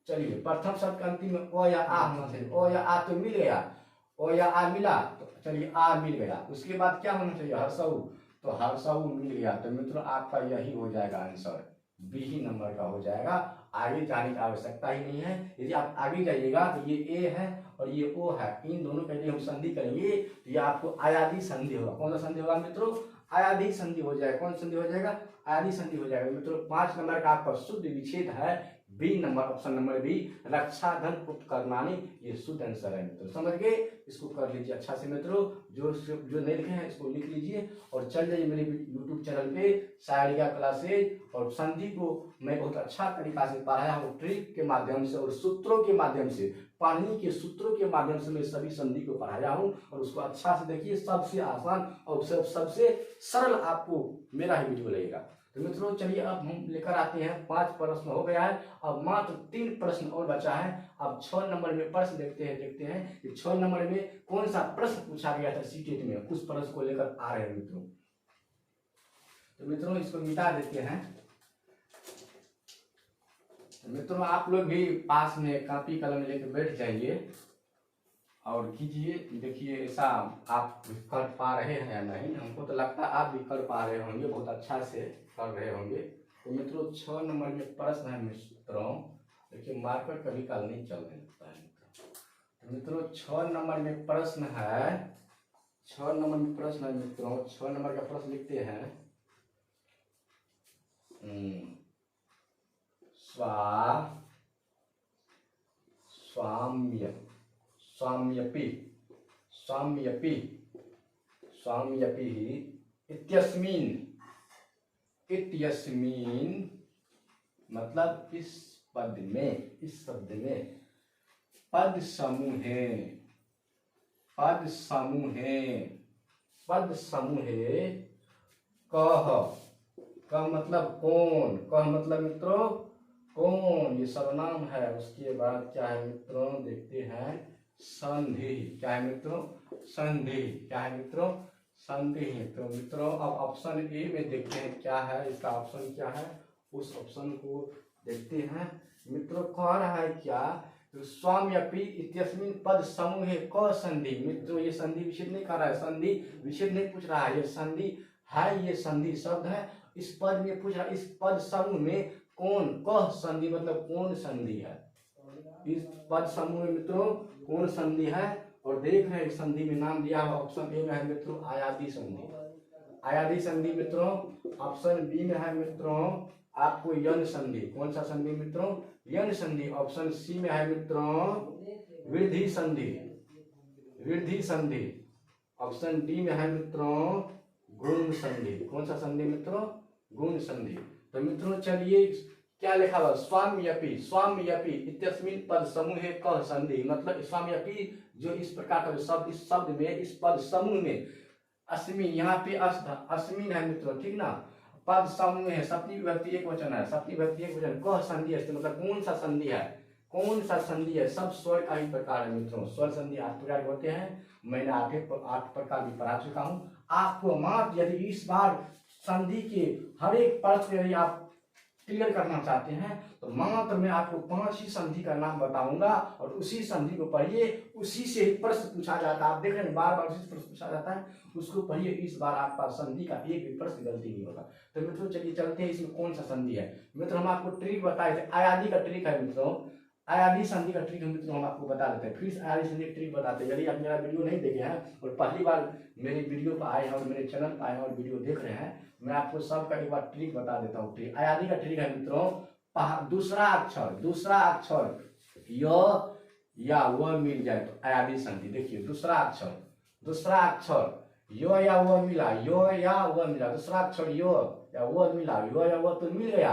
चलिए प्रथम शब्द के अंतिम में ओ या आ होना चाहिए, ओ या आ तो मिल गया, ओ या आ मिला, तो चलिए आ मिल गया। उसके बाद क्या होना चाहिए, हर्षऊ, तो हर्षऊ मिल गया। तो मित्रों आपका यही हो जाएगा आंसर, बी ही नंबर का हो जाएगा। आगे जाने की आवश्यकता ही नहीं है। यदि आप आगे जाइएगा तो ये ए है और ये ओ है, इन दोनों के लिए हम संधि करेंगे तो ये आपको आयादी संधि होगा। कौन सा संधि होगा मित्रों, आयादी संधि हो जाएगा। कौन संधि हो जाएगा, आयादी संधि हो जाएगा मित्रों। 5 नंबर का आपका शुद्ध विच्छेद है B number, option number B, रक्षा धन उपकरणानि, ये शुद्ध आंसर है मित्रों। समझ गए, इसको कर लीजिए अच्छा से मित्रों, जो नहीं लिखे हैं इसको लिख लीजिए और चल जाइए मेरे यूट्यूब चैनल पे सायरिया क्लासेज। और संधि को मैं बहुत अच्छा तरीका से पढ़ाया हूँ, ट्रिक के माध्यम से और सूत्रों के माध्यम से, पानी के सूत्रों के माध्यम से मैं सभी संधि को पढ़ाया हूँ और उसको अच्छा से देखिए। सबसे आसान और सबसे सरल आपको मेरा ही वीडियो लगेगा। तो मित्रों चलिए अब हम लेकर आते हैं, 5 प्रश्न हो गया है, अब मात्र 3 प्रश्न और बचा है। अब 6 नंबर में प्रश्न देखते हैं कि 6 नंबर में कौन सा प्रश्न पूछा गया था सीटेट में, उस प्रश्न को लेकर आ रहे हैं मित्रों। तो मित्रों इसको मिटा देते हैं। तो मित्रों आप लोग भी पास में कापी कलम लेकर बैठ जाइए और कीजिए। देखिए ऐसा आप कर पा रहे हैं या नहीं, हमको तो लगता है आप भी कर पा रहे होंगे, बहुत अच्छा से कर रहे होंगे। तो मित्रों 6 नंबर में प्रश्न है मित्रों, देखिए मार्कर कभी काल नहीं चलने लगता है मित्रों। तो मित्रों 6 नंबर में प्रश्न है, 6 नंबर में प्रश्न है मित्रों। 6 नंबर का प्रश्न लिखते हैं, स्वाम्य स्वाम्यपि स्वाम्यपि स्वाम्यपि इत्यस्मिन् इत्यस्मिन् मतलब इस पद में, इस शब्द में पद समूहे पद समूहे पद समूहे कह, कह मतलब कौन, कह मतलब मित्रों कौन, ये सर्वनाम है। उसके बाद क्या है मित्रों, देखते हैं संधि। क्या है मित्रों, संधि। क्या है मित्रों, संधि। तो मित्रों अब ऑप्शन ए में देखते हैं क्या है, इसका ऑप्शन क्या है, उस ऑप्शन को देखते हैं मित्रों। कह रहा है क्या, तो स्वाम्यपि इत्यस्मिन् पद समूहे क संधि। मित्रों ये संधि विच्छेद नहीं कर रहा है, संधि विच्छेद नहीं पूछ रहा है, ये संधि है, ये संधि शब्द है। इस पद में पूछ रहा, इस पद समूह में कौन, कह संधि मतलब कौन संधि है, इस पद समूह में मित्रों कौन संधि है। और देख रहे हैं संधि में नाम दिया हुआ ऑप्शन ए में है मित्रों आयादी संधि। आयादी संधि मित्रों ऑप्शन बी में है मित्रों आपको यन संधि। कौन सा संधि मित्रों, यन संधि। ऑप्शन सी में है मित्रों वृद्धि संधि, वृद्धि संधि। ऑप्शन डी में है मित्रों गुण संधि। कौन सा संधि मित्रों, गुण संधि। तो मित्रों चलिए क्या लिखा हुआ, स्वाम्यपि स्वाम्यपि इत्यस्मिन् पद समूहे कह संधि। मतलब स्वाम्यपि जो इस प्रकार का शब्द, इस शब्द में, इस पद समूह में अस्मिन, यहाँ पे अस्मिन है मित्रों, ठीक ना। पद समूह है, सप्तमी विभक्ति एक वचन है, सप्तमी विभक्ति एक वचन, कह संधि अस्ति मतलब कौन सा संधि है, कौन सा संधि है। सब स्वर का ही प्रकार है मित्रों, स्वर संधि 8 प्रकार के होते हैं। मैंने 8 प्रकार भी पढ़ा चुका हूँ आपको। मात्र यदि इस बार संधि के हर एक प्रश्न यदि आप क्लियर करना चाहते हैं तो मात्र मैं आपको 5 ही संधि का नाम बताऊंगा और उसी संधि को पढ़िए, उसी से प्रश्न पूछा जाता है। आप देख रहे हैं बार बार उसी से प्रश्न पूछा जाता है, उसको पढ़िए। इस बार आपका संधि का एक भी प्रश्न गलती नहीं होगा। तो मित्रों चलिए चलते हैं इसमें कौन सा संधि है। मित्रों हम आपको ट्रिक बताए थे, आयादी का ट्रिक है मित्रों, आयादी संधि का ट्रिक मित्रों हम आपको बता देते हैं। फिर आयादी संधि का ट्रिक बताते हैं। यदि आप मेरा वीडियो नहीं देखे हैं और पहली बार मेरे वीडियो पर आए हैं और मेरे चैनल पर आए हैं और वीडियो देख रहे हैं, मैं आपको सबका एक बार ट्रिक बता देता हूँ। ट्रिक आयादी का ट्रिक है मित्रों, दूसरा अक्षर य या व मिल जाए तो आयादी संधि। देखिए दूसरा अक्षर य या व मिला, य या व मिला, दूसरा अक्षर य या व मिला, य या व तो मिल गया,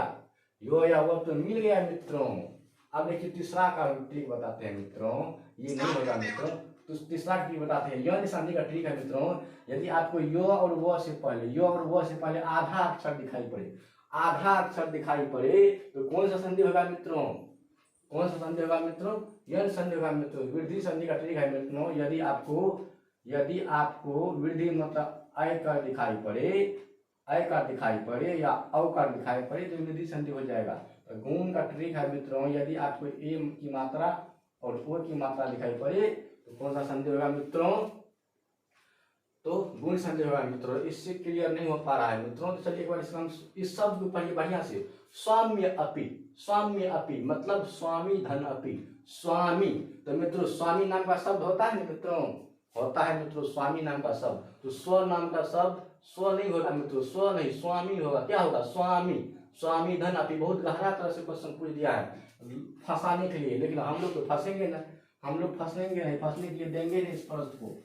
य या व तो मिल गया मित्रों। अब देखिए तीसरा का ट्रिक बताते हैं मित्रों, ये नहीं होगा मित्रों। तो तीसरा ट्रिक बताते हैं, यह संधि का ट्रिक है मित्रों। यदि आपको य और व से पहले आधा अक्षर दिखाई पड़े, आधा अक्षर दिखाई पड़े तो कौन सा संधि होगा मित्रों, कौन सा संधि होगा मित्रों, यह संधि होगा मित्रों। वृद्धि संधि का ट्रिक है मित्रों, यदि आपको वृद्धि मतलब अय कर दिखाई पड़े या औ कर दिखाई पड़े तो वृद्धि संधि हो जाएगा। तो गुण का ट्रिक है मित्रों, यदि आपको ए की मात्रा और ओ की मात्रा दिखाई पड़े तो कौन सा संधि होगा मित्रों, तो गुण संधि होगा मित्रों। इससे क्लियर नहीं हो पा रहा है मित्रों, तो चलिए एक बार इस शब्द को पढ़िए बढ़िया से। स्वाम्य अपि मतलब स्वामी धन अपि, स्वामी। तो मित्रों स्वामी नाम का शब्द होता है मित्रों, होता है मित्रों स्वामी नाम का शब्द। तो स्व नाम का शब्द स्व नहीं होगा मित्रों, स्व नहीं स्वामी होगा। क्या होगा, स्वामी, स्वामी धन अपि। बहुत गहरा तरह से क्वेश्चन पूछ दिया है फंसाने के लिए, लेकिन हम लोग तो फंसेंगे ना, हम लोग फंसेंगे नहीं, फंसने के लिए देंगे नहीं इस प्रश्न को।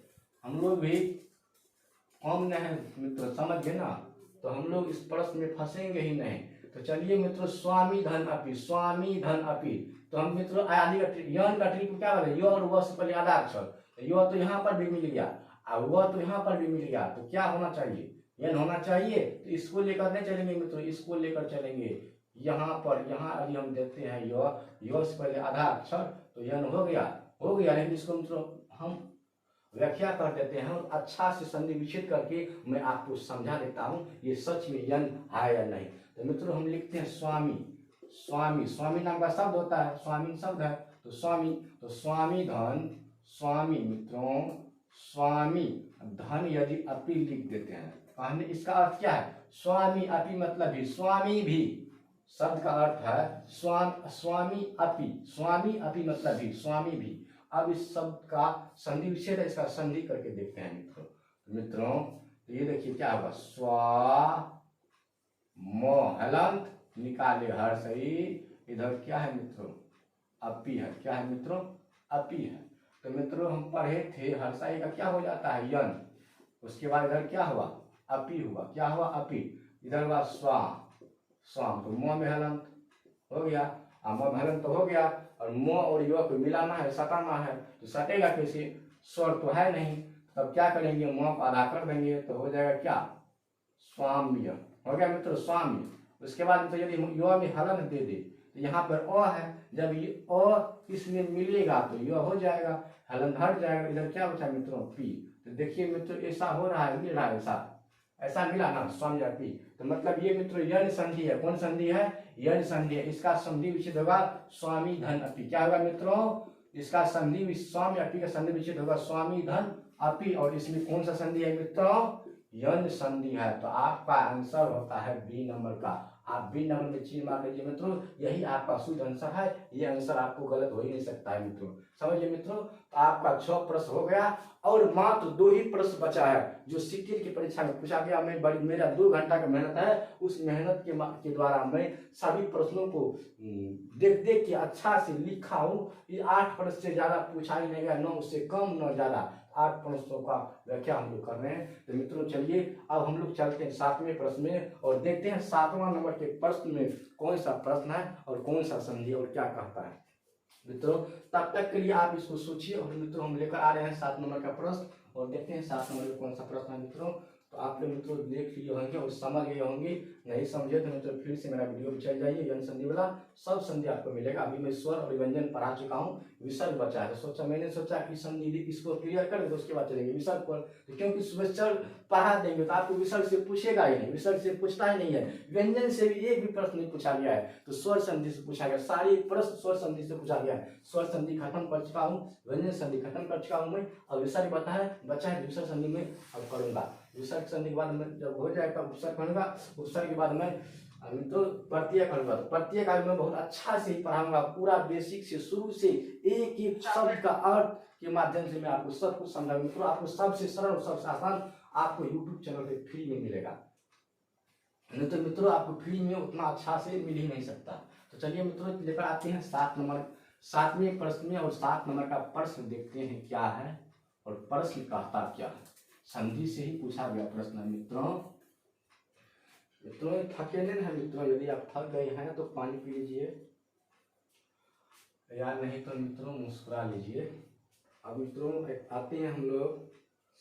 हम लोग भी कम नहीं मित्र, समझ गए ना, तो हम लोग इस प्रश्न में फंसेंगे ही नहीं। तो चलिए मित्रों स्वामी धन अपि। तो हम मित्रों आयादी का ट्रिक, यन का ट्रिक क्या बोले, य और व से पहले आधा अक्षर, य तो यहाँ पर भी मिल गया और व तो यहाँ पर भी मिल गया, तो क्या होना चाहिए, यन होना चाहिए। तो इसको लेकर नहीं चलेंगे मित्रों, इसको लेकर चलेंगे। यहाँ पर, यहाँ अभी हम देखते हैं य से पहले आधा अक्षर तो यन हो गया, लेकिन इसको मित्रों हम व्याख्या कर देते हैं और अच्छा से संधि विच्छेद करके मैं आपको समझा देता हूँ ये सच में यन है या नहीं। तो मित्रों हम लिखते हैं स्वामी नाम का शब्द होता है, स्वामी शब्द है तो स्वामी धन, स्वामी मित्रों स्वामी धन यदि अपि लिख देते हैं, कहने इसका अर्थ क्या है, स्वामी अपि मतलब भी, स्वामी भी, शब्द का अर्थ है स्वामी अपि, स्वामी अपि मतलब भी, स्वामी भी। अब इस शब्द का संधि विच्छेद है, इसका संधि करके देखते हैं मित्रों। मित्रों ये देखिए क्या होगा, स्वा मो हलंत निकाले हर सही, इधर क्या है मित्रों, अपी है। क्या है मित्रों, अपी है। तो मित्रों हम पढ़े थे हर्षाई का क्या हो जाता है, यन। उसके बाद इधर क्या हुआ, अपी हुआ। क्या हुआ, अपी। इधर हुआ स्वाम, तो मो में हलंत हो गया, मो में हलंत तो हो गया, और मो और यो को मिलाना है, सटाना है। तो सटेगा कैसे, स्वर तो है नहीं, तब क्या करेंगे, मो को आधा कर देंगे तो हो जाएगा क्या, स्वाम्य। हो गया मित्रों, स्वाम्य। उसके बाद तो यदि यो में हलन दे दे तो यहाँ पर अ है, जब ये अ इसमें मिलेगा तो यह हो जाएगा, हलन हट जाएगा। इधर क्या बचा मित्रों, पी। तो देखिए मित्रों ऐसा हो रहा है, मिल रहा है, ऐसा मिला ना, स्वाम्य पी। तो मतलब ये मित्रों यन संधि है। कौन संधि है, यन संधि है। इसका संधि विच्छेद होगा स्वामी धन अपी। क्या होगा मित्रों, इसका संधि स्वामी अपी का संधि विच्छेद होगा स्वामी धन अपी। और इसमें कौन सा संधि है मित्रों, यन संधि है। तो आपका आंसर होता है बी नंबर का। आप बी नंबर में चीन मार लीजिए मित्रों, यही आपका शुद्ध आंसर है। ये आंसर आपको गलत हो ही नहीं सकता है मित्रों, समझिए मित्रों। तो आपका 6 प्रश्न हो गया और मात्र 2 ही प्रश्न बचा है जो सीटेट की परीक्षा में पूछा गया। मेरा 2 घंटा का मेहनत है, उस मेहनत के द्वारा मैं सभी प्रश्नों को देख के अच्छा से लिखा हूँ। ये 8 प्रश्न से ज्यादा पूछा ही नहीं गया, न उससे कम न ज्यादा, 8 प्रश्नों का व्याख्या हम लोग कर रहे हैं। तो मित्रों चलिए अब हम लोग चलते हैं 7वें प्रश्न में और देखते हैं 7वां नंबर के प्रश्न में कौन सा प्रश्न है और कौन सा संधि और क्या कहता है मित्रों। तब तक के लिए आप इसको सोचिए। और मित्रों हम लेकर आ रहे हैं 7 नंबर का प्रश्न और देखते हैं 7 नंबर में कौन सा प्रश्न है मित्रों। तो आप लोग मित्रों देख लिए होंगे और समझ गए होंगे, नहीं समझे तो मित्रों फिर से मेरा वीडियो चल जाइए, यन संधि वाला सब संधि आपको मिलेगा। अभी मैं स्वर और व्यंजन पढ़ा चुका हूँ, विसर्ग बचा है। तो मैंने सोचा कि संधि इसको क्लियर कर दे, उसके बाद चलेंगे विसर्ग पर। तो क्योंकि विसर्ग पढ़ा देंगे तो आपको विसर्ग से पूछेगा ही नहीं, विसर्ग से पूछता ही नहीं है। व्यंजन से भी एक भी प्रश्न नहीं पूछा गया है, तो स्वर संधि से पूछा गया। सारे प्रश्न स्वर संधि से पूछा गया है। स्वर संधि खत्म कर चुका हूँ, व्यंजन संधि खत्म कर चुका हूँ मैं। अब विसर्ग बचा है विसर्ग संधि में अब करूंगा। विसर्ग संधि के बाद में जब हो जाएगा उपसर्ग करूंगा, उपसर्ग के बाद में तो प्रत्यय करूंगा। तो प्रत्यय का मैं बहुत अच्छा से पढ़ाऊंगा, पूरा बेसिक से शुरू से एक एक शब्द का अर्थ के माध्यम से मैं आपको सब कुछ समझाऊंगा। मित्रों आपको सबसे सरल और सबसे आसान आपको यूट्यूब चैनल पे फ्री में मिलेगा, नहीं तो मित्रों आपको फ्री में उतना अच्छा से मिल ही नहीं सकता। तो चलिए मित्रों लेकर आते हैं 7वें प्रश्न में। और 7 नंबर का प्रश्न देखते हैं क्या है और प्रश्न कहता क्या है। संधि से ही पूछा गया प्रश्न है मित्रों। थके नहीं है मित्रों, यदि आप थक गए हैं तो पानी पी लीजिए, या नहीं तो मित्रों मुस्कुरा लीजिए। अब मित्रों आते हैं हम लोग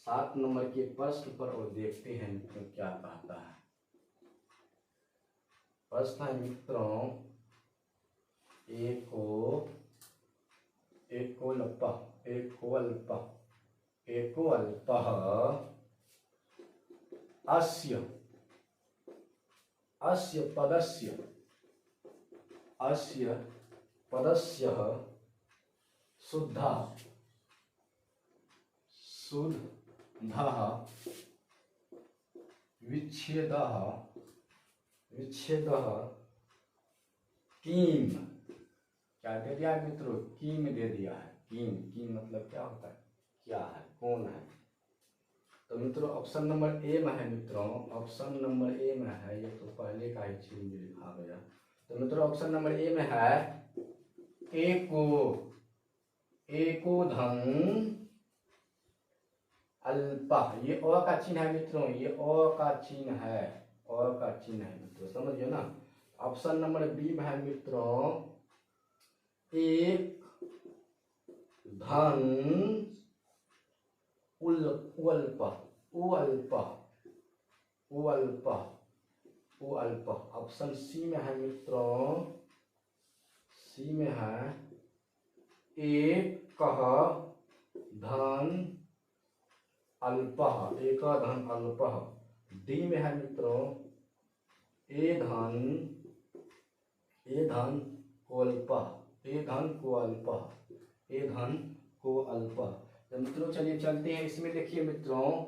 7 नंबर के प्रश्न पर और देखते हैं मित्रों क्या कहता है। प्रश्न है मित्रों एको अल्पः अस्य पदस्य शुद्धः विच्छेदः कीम। क्या दे दिया है मित्रों, कीम दे दिया है। कीम मतलब क्या होता है, क्या है, कौन है। तो मित्रों ऑप्शन नंबर ए में है मित्रों, ऑप्शन नंबर ए में है, ये तो पहले का ही चीज में लिखा गया। तो मित्रों ऑप्शन नंबर ए में है एको धन अल्पा। ये अ का चिन्ह है मित्रों, ये अ का चिन्ह है, अ का चिन्ह है मित्रों, समझिए ना। ऑप्शन नंबर बी में है मित्रों एक धन अल्प। ऑप्शन सी में है मित्रों, सी में है एक धन अल्पः। डी में है मित्रों ए धन को अल्पः। तो मित्रों चलिए चलते हैं इसमें। देखिए मित्रों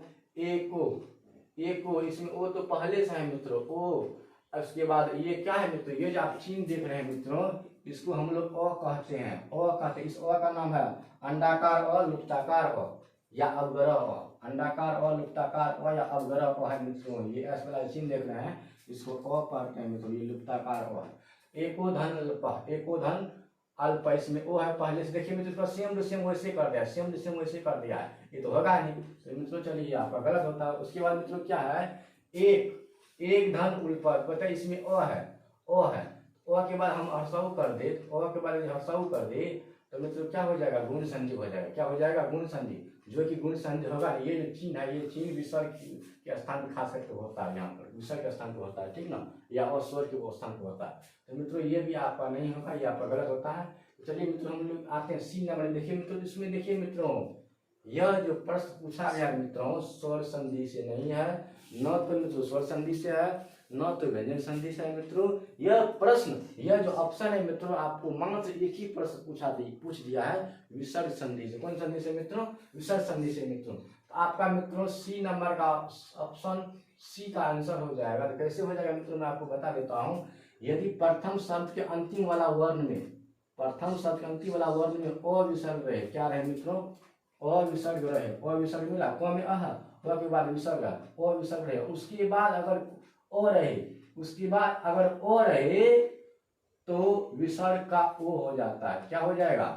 एको इसमें ओ तो पहले से है मित्रों, ओ उसके बाद ये क्या है मित्रों, ये जो आप चिन्ह देख रहे हैं मित्रों, इसको हम लोग अ कहते हैं, अ कहते हैं। इस अ का नाम है अंडाकार अ, लुप्ताकार अ या अवग्रह अ। अंडाकार अ, लुप्ताकार अ या अवग्रह अ है मित्रों। ये एस वाला चिन्ह देख रहे हैं, इसको अ कहते हैं मित्रों, ये लुप्ताकार अ है। एको धन अल्प, एको धन अल्प, इसमें ओ है पहले से। देखिए मित्रों, सेम टू सेम वैसे कर दिया, सेम टू सेम वैसे कर दिया है, ये तो होगा नहीं। तो मित्रों चलिए आपका गलत होता है। उसके बाद मित्रों क्या है, एक धन उल्पत, बताइए इसमें अ है, अ है। अ के बाद हम हर्षाऊ कर दे, अ के बाद हर्षाऊ कर दे तो मित्रों क्या हो जाएगा, गुण संधि हो जाएगा। क्या हो जाएगा, गुण संधि। जो कि गुण संधि होगा, ये जो चिन्ह है, ये चिन्ह विसर्ग के स्थान पर खास करके होता है, यहाँ पर विसर्ग के स्थान पर होता है, ठीक ना, या अस्वर के स्थान पर होता है। तो मित्रों ये भी आपका नहीं होगा, ये आपका गलत होता है। तो चलिए मित्रों हम लोग आते हैं सी नंबर। देखिए मित्रों, इसमें देखिए मित्रों, यह जो प्रश्न पूछा गया मित्रों, स्वर संधि से नहीं है, न तो मित्रों स्वर संधि से है, न तो व्यंजन संधि से है मित्रों। यह प्रश्न, यह जो ऑप्शन है मित्रों, आपको मात्र एक ही प्रश्न पूछ दिया है विसर्ग संधि से। कौन संधि से मित्रों, विसर्ग संधि से मित्रों। तो आपका मित्रों सी नंबर का ऑप्शन सी का आंसर हो जाएगा। तो कैसे हो जाएगा मित्रों, मैं आपको बता देता हूं। यदि प्रथम शब्द के अंतिम वाला वर्ण में, प्रथम शब्द के अंतिम वाला वर्ण में अ विसर्ग रहे, क्या रहे मित्रों, अ विसर्ग रहे, अ विसर्ग मिला, क में अह, क के बाद विसर्ग, अ विसर्ग रहे, उसके बाद अगर अ रहे, उसके बाद अगर अ रहे तो विसर्ग का ओ हो जाता है। क्या हो जाएगा,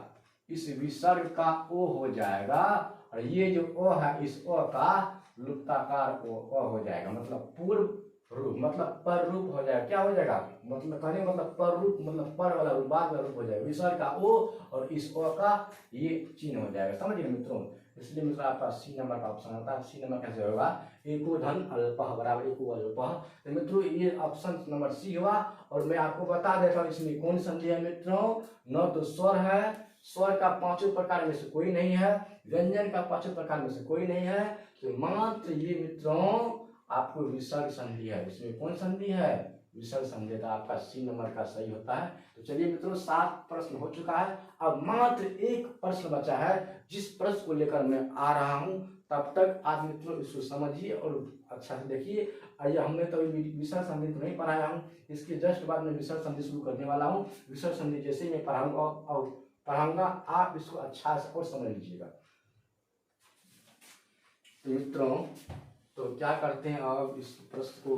इस विसर्ग का ओ हो जाएगा, और ये जो अ है, इस अ का लुप्ताकार ओ अ हो जाएगा, मतलब पूर्व रूप, मतलब पर रूप हो जाएगा। क्या हो जाएगा, मतलब कहने मतलब पर रूप, मतलब पर वाला रूप, बाद वाला रूप हो जाएगा। विसर्ग का ओ और इस ओ का ये चिन्ह हो जाएगा, समझ गए मित्रों। इसलिए मित्रों आपका सी नंबर का ऑप्शन होता है। सी नंबर कैसे होगा, एको धन अल्पः बराबर एको अल्पः। तो मित्रों ये ऑप्शन नंबर सी हुआ। और मैं आपको बता देता हूँ इसमें कौन संधि है मित्रों, न तो स्वर है, स्वर का पांचों प्रकार में से कोई नहीं है, व्यंजन का पांचों प्रकार में से कोई नहीं है, तो मात्र ये मित्रों आपको विसर्ग संधि है। इसमें कौन संधि है, विसर्ग संधि। तो आपका सी नंबर का सही होता है। तो चलिए मित्रों 7 प्रश्न हो चुका है, अब मात्र एक प्रश्न बचा है, जिस प्रश्न को लेकर मैं आ रहा हूं। तब तक आप मित्रों इसको समझिए और अच्छा से देखिए। आइए, हमने तो विसर्ग संधि तो नहीं पढ़ाया हूँ, इसके जस्ट बाद में विसर्ग संधि शुरू करने वाला हूँ। विसर्ग संधि जैसे ही मैं पढ़ाऊंगा आप इसको अच्छा से और समझ लीजिएगा। मित्रों तो क्या करते हैं, अब इस प्रश्न को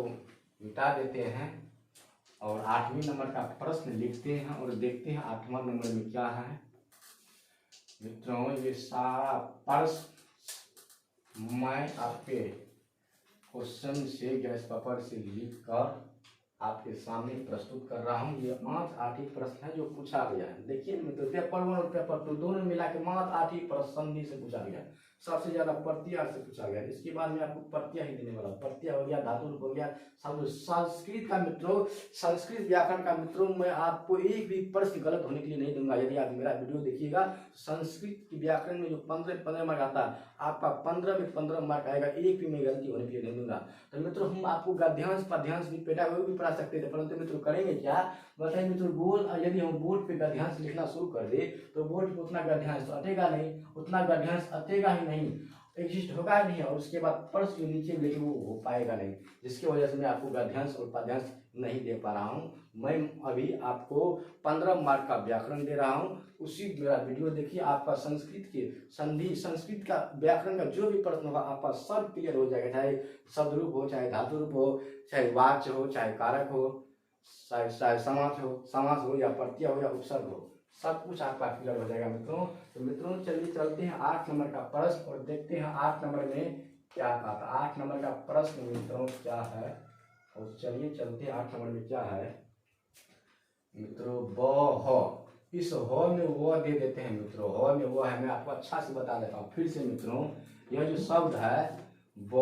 मिटा देते हैं और 8वें नंबर का प्रश्न लिखते हैं और देखते हैं 8वां नंबर में क्या है। मित्रों ये सारा प्रश्न मैं आपके क्वेश्चन से गैस पेपर से लिख कर आपके सामने प्रस्तुत कर रहा हूँ। ये मात्र 8 ही प्रश्न है जो पूछा गया है। देखिए मित्रों पेपर 1 और पेपर 2 दोनों मिला के मात्र 8 ही प्रश्न संधि से पूछा गया। सबसे ज्यादा प्रत्यय से पूछा गया। इसके बाद में आपको प्रत्यय ही देने वाला, प्रत्यय हो गया, धातु रूप हो गया, संस्कृत का मित्रों, संस्कृत व्याकरण का मित्रों मैं आपको एक भी प्रश्न गलत होने के लिए नहीं दूंगा। यदि आप मेरा वीडियो देखिएगा, संस्कृत की व्याकरण में जो 15 मार्क आता है, आपका 15 में 15 मार्क आएगा, एक भी मैं गलती होने के लिए नहीं दूंगा। तो मित्रों हम आपको गद्यांश पद्यांश भी पेडागोगी भी पढ़ा सकते थे, परंतु मित्रों करेंगे क्या बताइए मित्रों, यदि हम बोर्ड पे गद्यांश लिखना शुरू कर दे तो बोर्ड पे उतना गद्यांश तो अटेगा नहीं, उतना गद्यांश अटेगा ही नहीं, एग्जिस्ट होगा ही नहीं, और उसके बाद प्रश्न जो नीचे लिखे वो हो पाएगा नहीं, जिसकी वजह से मैं आपको गद्यांश और पद्यांश नहीं दे पा रहा हूँ। मैं अभी आपको 15 मार्क का व्याकरण दे रहा हूँ, उसी मेरा वीडियो देखिए। आपका संस्कृत के संधि, संस्कृत का व्याकरण का जो भी प्रश्न होगा आपका सब क्लियर हो जाएगा, चाहे शब्द रूप हो, चाहे धातु रूप हो, चाहे वाच्य हो, चाहे कारक हो, चाहे समास हो या प्रत्यय हो या उपसर्ग हो, सब कुछ आपका क्लियर हो जाएगा मित्रों। तो मित्रों चलिए चलते हैं 8 नंबर का प्रश्न और देखते हैं 8 नंबर में क्या कहा था। 8 नंबर का प्रश्न मित्रों क्या है, और चलिए चलते हैं 8 नंबर में क्या है मित्रों। ब इस ह में वो दे देते हैं मित्रों, ह में वो है, मैं आपको अच्छा से बता देता हूँ फिर से मित्रों। यह जो शब्द है ब,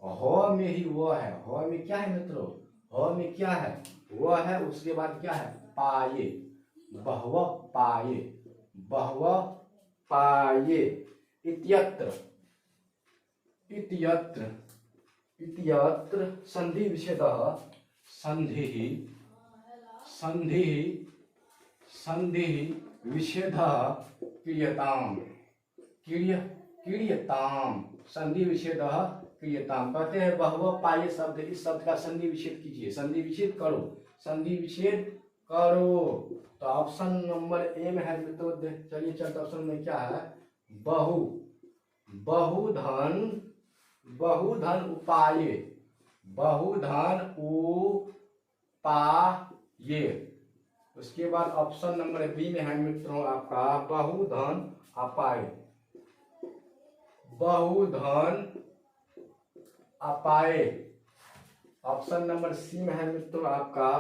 ह में ही वो है, ह में क्या है मित्रों, ह में क्या है वो है, उसके बाद क्या है पाये, बहव पाये, बहव पाये, इत्यत्र, इत्यत्र, इत्यत्र संधि विषेदः, संधि, संधि, संधि विषेदः क्रियताम, क्रियताम, संधि विषेदः क्रियताम। कहते हैं बहुवह पाये शब्द, इस शब्द का संधि विच्छेद कीजिए, संधि विच्छेद करो, संधि विच्छेद करो। तो ऑप्शन नंबर ए में है मित्रों, चलिए चलते ऑप्शन में क्या है, बहु, बहुधन, बहुधन उपाये, बहुधन उपाये। उसके बाद ऑप्शन नंबर बी में है मित्रों आपका बहुधन अपाय, बहुधन अपाय। ऑप्शन नंबर सी में है मित्रों आपका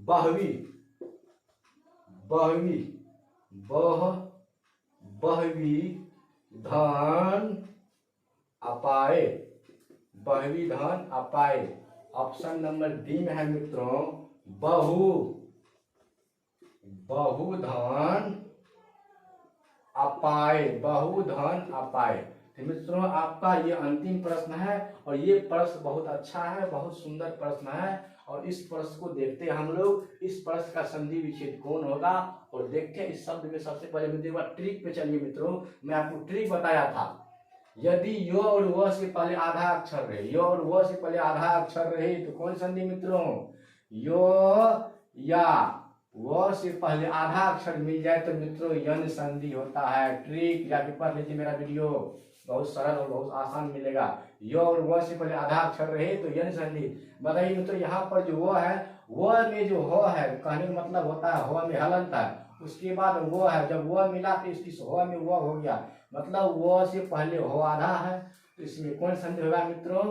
बहवी, बहवी, बहवी धन अपाय, बहवी धन अपाय। ऑप्शन नंबर डी में है मित्रों बहुधन अपाय, बहुधन अपाय। तो मित्रों आपका ये अंतिम प्रश्न है और ये प्रश्न बहुत अच्छा है, बहुत सुंदर प्रश्न है। और इस प्रश्न को देखते हैं हम लोग, इस प्रश्न का संधि विच्छेद कौन होगा और देखते हैं इस शब्द में। सबसे पहले मित्रों ट्रिक पे चलिए मित्रों, मैं आपको ट्रिक बताया था, यदि यो और व से पहले आधा अक्षर रहे, यो और व से पहले आधा अक्षर रहे तो कौन संधि मित्रों, यो या व से पहले आधा अक्षर मिल जाए तो मित्रों यन संधि होता है। ट्रिक जाके पढ़ लीजिए मेरा वीडियो, बहुत सरल और बहुत आसान मिलेगा। यो और व से पहले आधा अक्षर रहे तो यन संधि। बताइए मित्रों यहाँ पर जो वो है, वो में जो हो है कहने का मतलब होता है हो में हलंत है, उसके बाद वो है, जब वो मिला तो इस हो में वो हो गया, मतलब वो से पहले हो आधा है तो इसमें कौन संधि होगा मित्रों,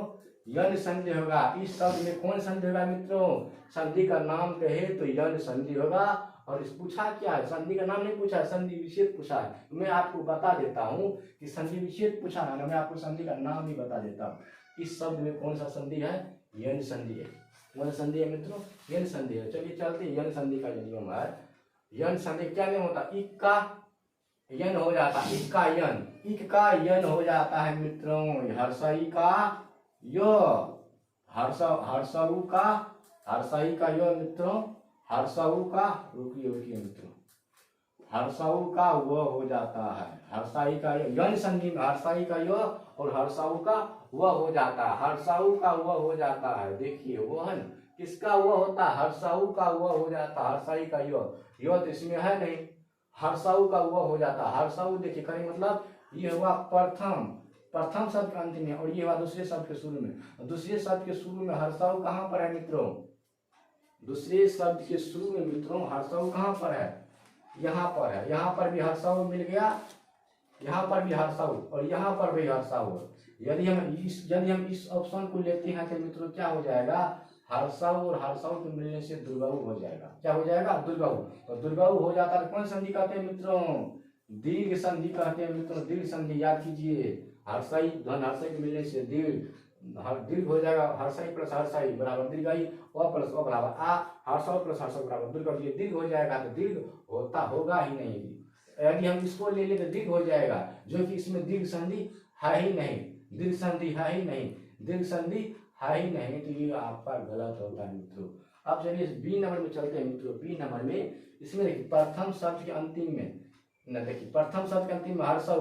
यन संधि होगा। इस शब्द में कौन संधि होगा मित्रों, संधि का नाम कहे तो यन संधि होगा। और इस पूछा क्या है, संधि का नाम नहीं पूछा, संधि विच्छेद पूछा है। मैं आपको बता देता हूँ कि संधि विच्छेद पूछा है ना, मैं आपको संधि का नाम भी बता देता हूँ। इस शब्द में कौन सा संधि है, यन संधि है। कौन संधि है मित्रों, यन संधि है। चलिए चलते हैं, यन संधि का जो नियम है, यन संधि क्या नहीं होता, इक का यन हो जाता है, इक का यन, इक का यन हो जाता है मित्रों, हर्षई का यो, हर्षऊ का, हर्षई का यो मित्रों, हर्षऊ का, रुकिए रुकिए मित्रों, हर्षऊ का वो हो जाता है, हर्षाई का यन संधि में हर्षाई का यो और हर्षऊ का वह हो जाता है, हर्षऊ का वह हो जाता है। देखिए वो है किसका वह होता है, हर्षऊ का वह हो जाता है, हर्षाई का यो, यो तो इसमें है नहीं, हर्षऊ का वह हो जाता है। हर्षऊ देखिए कहीं मतलब ये हुआ प्रथम, प्रथम शब्द के अंत में और ये हुआ दूसरे शब्द के शुरू में। दूसरे शब्द के शुरू में हर्षऊ कहाँ पर है मित्रों, दूसरे शब्द के शुरू में मित्रों हर्षऊ कहाँ पर है, यहाँ पर है। यहाँ पर भी हर्षऊ मिल गया, यहाँ पर भी हर्षऊ और यहाँ पर भी हर्षऊ। यदि हम इस ऑप्शन को लेते हैं तो मित्रों क्या हो जाएगा, हर्षऊ और हर्षऊ के मिलने से दुर्गऊ हो जाएगा। क्या हो जाएगा, दुर्गऊ। तो दुर्गऊ हो जाता है कौन संधि कहते हैं मित्रों, दीर्घ संधि कहते हैं मित्रों, दीर्घ संधि। याद कीजिए, हर्षई धन हर्षई के मिलने से दीर्घ हो जाएगा, हर्षई प्लस हर्षई बराबर दीर्घई, अ प्लस अ बराबर आ, हर्षऊ प्लस हर्षऊ बराबर दीर्घ। ये दीर्घ हो जाएगा तो दीर्घ होगा ही नहीं। यदि हम इसको ले ले तो दीर्घ हो जाएगा, जो कि इसमें दीर्घ संधि है ही नहीं, दीर्घ संधि है ही नहीं, दीर्घ संधि है ही नहीं, तो ये आपका गलत होता है मित्रों। अब चलिए बी नंबर में चलते हैं मित्रों। बी नंबर में इसमें देखिए प्रथम शब्द के अंतिम में न, देखिए प्रथम शब्द के अंतिम में हर्षऊ,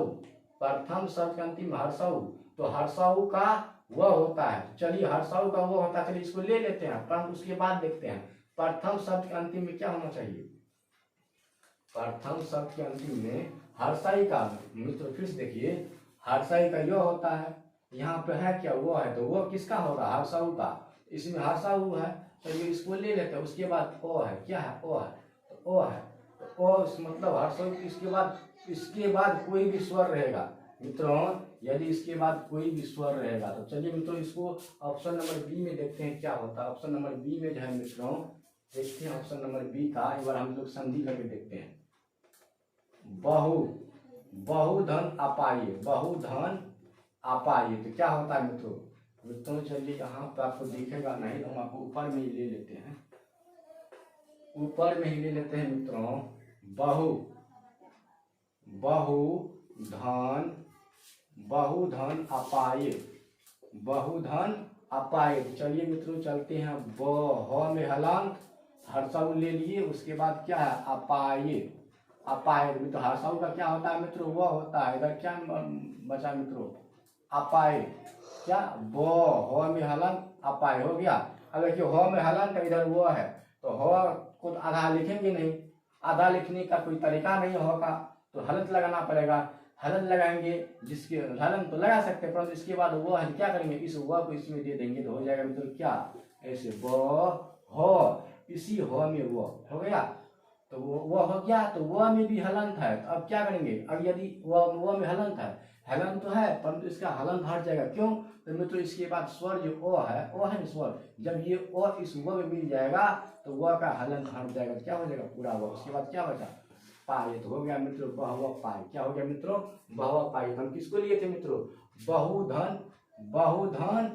प्रथम शब्द के अंतिम में हर्षऊ, तो हर्षऊ का वह होता है। चलिए हर्षऊ का वह होता है, चलिए इसको ले लेते हैं, परंतु उसके बाद देखते हैं प्रथम शब्द के अंतिम में क्या होना चाहिए। प्रथम शब्द के अंतिम में हर्षई का मित्र, फिर से देखिए हर्षई का यो होता है, यहाँ पे है क्या वो है, तो वो किसका होगा, हर्षऊ का। इसमें हर्षऊ है, चलिए इसको ले लेते हैं। उसके बाद ओ है, क्या है, ओ है, तो ओ है, तो ओ मतलब हर्षऊ। इसके बाद कोई भी स्वर रहेगा मित्रों, यदि इसके बाद कोई भी स्वर रहेगा तो चलिए मित्रों इसको ऑप्शन नंबर बी में देखते हैं क्या होता है। ऑप्शन नंबर बी में जो है मित्रों, देखते हैं ऑप्शन नंबर बी का, एक बार हम लोग संधि करके देखते हैं। बहुधन अपाये, बहुधन अपाये, तो क्या होता है मित्रों चलिए यहाँ पे आपको दिखेगा नहीं तो हम आपको ऊपर में ही ले लेते हैं, ऊपर में ही ले लेते हैं मित्रों। बहुधन अपाये, बहुधन अपाये। चलिए मित्रों चलते हैं, ब में हलांत, हर्षऊ ले लिए, उसके बाद क्या है अपाये, अपाये। मित्रों हर्षऊ का क्या होता है मित्रों, वह होता है। इधर क्या बचा मित्रों, अपाये, क्या ब ह में हलन अपाय हो गया। अब देखिए ह में हलन तो इधर वो है, तो ह को तो आधा लिखेंगे नहीं, आधा लिखने का कोई तरीका नहीं ह का, तो हलंत लगाना पड़ेगा। हलंत लगाएंगे, जिसके हलंत तो लगा सकते हैं, परंतु इसके बाद वो है क्या करेंगे, इस व को इसमें दे देंगे तो हो जाएगा मतलब क्या, ऐसे ब ह, इसी ह में वो हो गया, तो वो हो गया। तो वो में भी हलंत है, तो अब क्या करेंगे, अब यदि वो में हलंत है, हलन तो है परंतु इसका हलंत हट जाएगा, क्यों, तो मित्रों इसके बाद स्वर जो ओ है स्वर, जब ये ओ इस वो में मिल जाएगा तो वो का हलंत हट जाएगा, क्या हो जाएगा पूरा वो। उसके बाद क्या बचा, पाए, तो हो गया मित्रों बहुवा पाए। क्या हो गया मित्रों, बहुवा पाए। हम किसको लिए थे मित्रों, बहुधन, बहुधन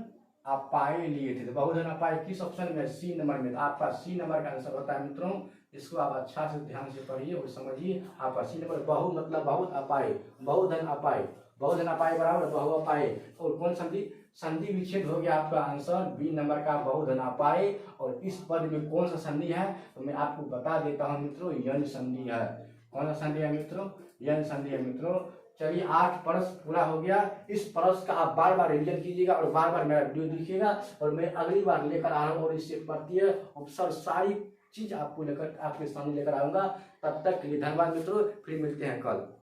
अपाए लिए थे। तो बहुधन अपाए किस ऑप्शन में, सी नंबर में। तो आपका सी नंबर का आंसर होता है मित्रों, इसको आप अच्छा से ध्यान से पढ़िए और समझिए। आपका सी नंबर बहु मतलब बहुत अपाए, बहुधन अपाए, बहुधन अपाए बराबर बहु अपाए। और कौन संधि, संधि विच्छेद हो गया आपका आंसर बी नंबर का बहुधन अपाए। और इस पद में कौन सा संधि है, तो मैं आपको बता देता हूं मित्रों, यन संधि है। कौन सा संधि है मित्रों, यन संधि है मित्रों। चलिए 8 प्रश्न पूरा हो गया। इस प्रश्न का आप बार बार रिवीजन कीजिएगा और बार बार मेरा वीडियो देखिएगा, और मैं अगली बार लेकर आ रहा हूँ और इससे प्रत्येक अवसर सारी चीज आपको लेकर आपके सामने लेकर आऊंगा। तब तक के लिए धन्यवाद मित्रों, फिर मिलते हैं कल।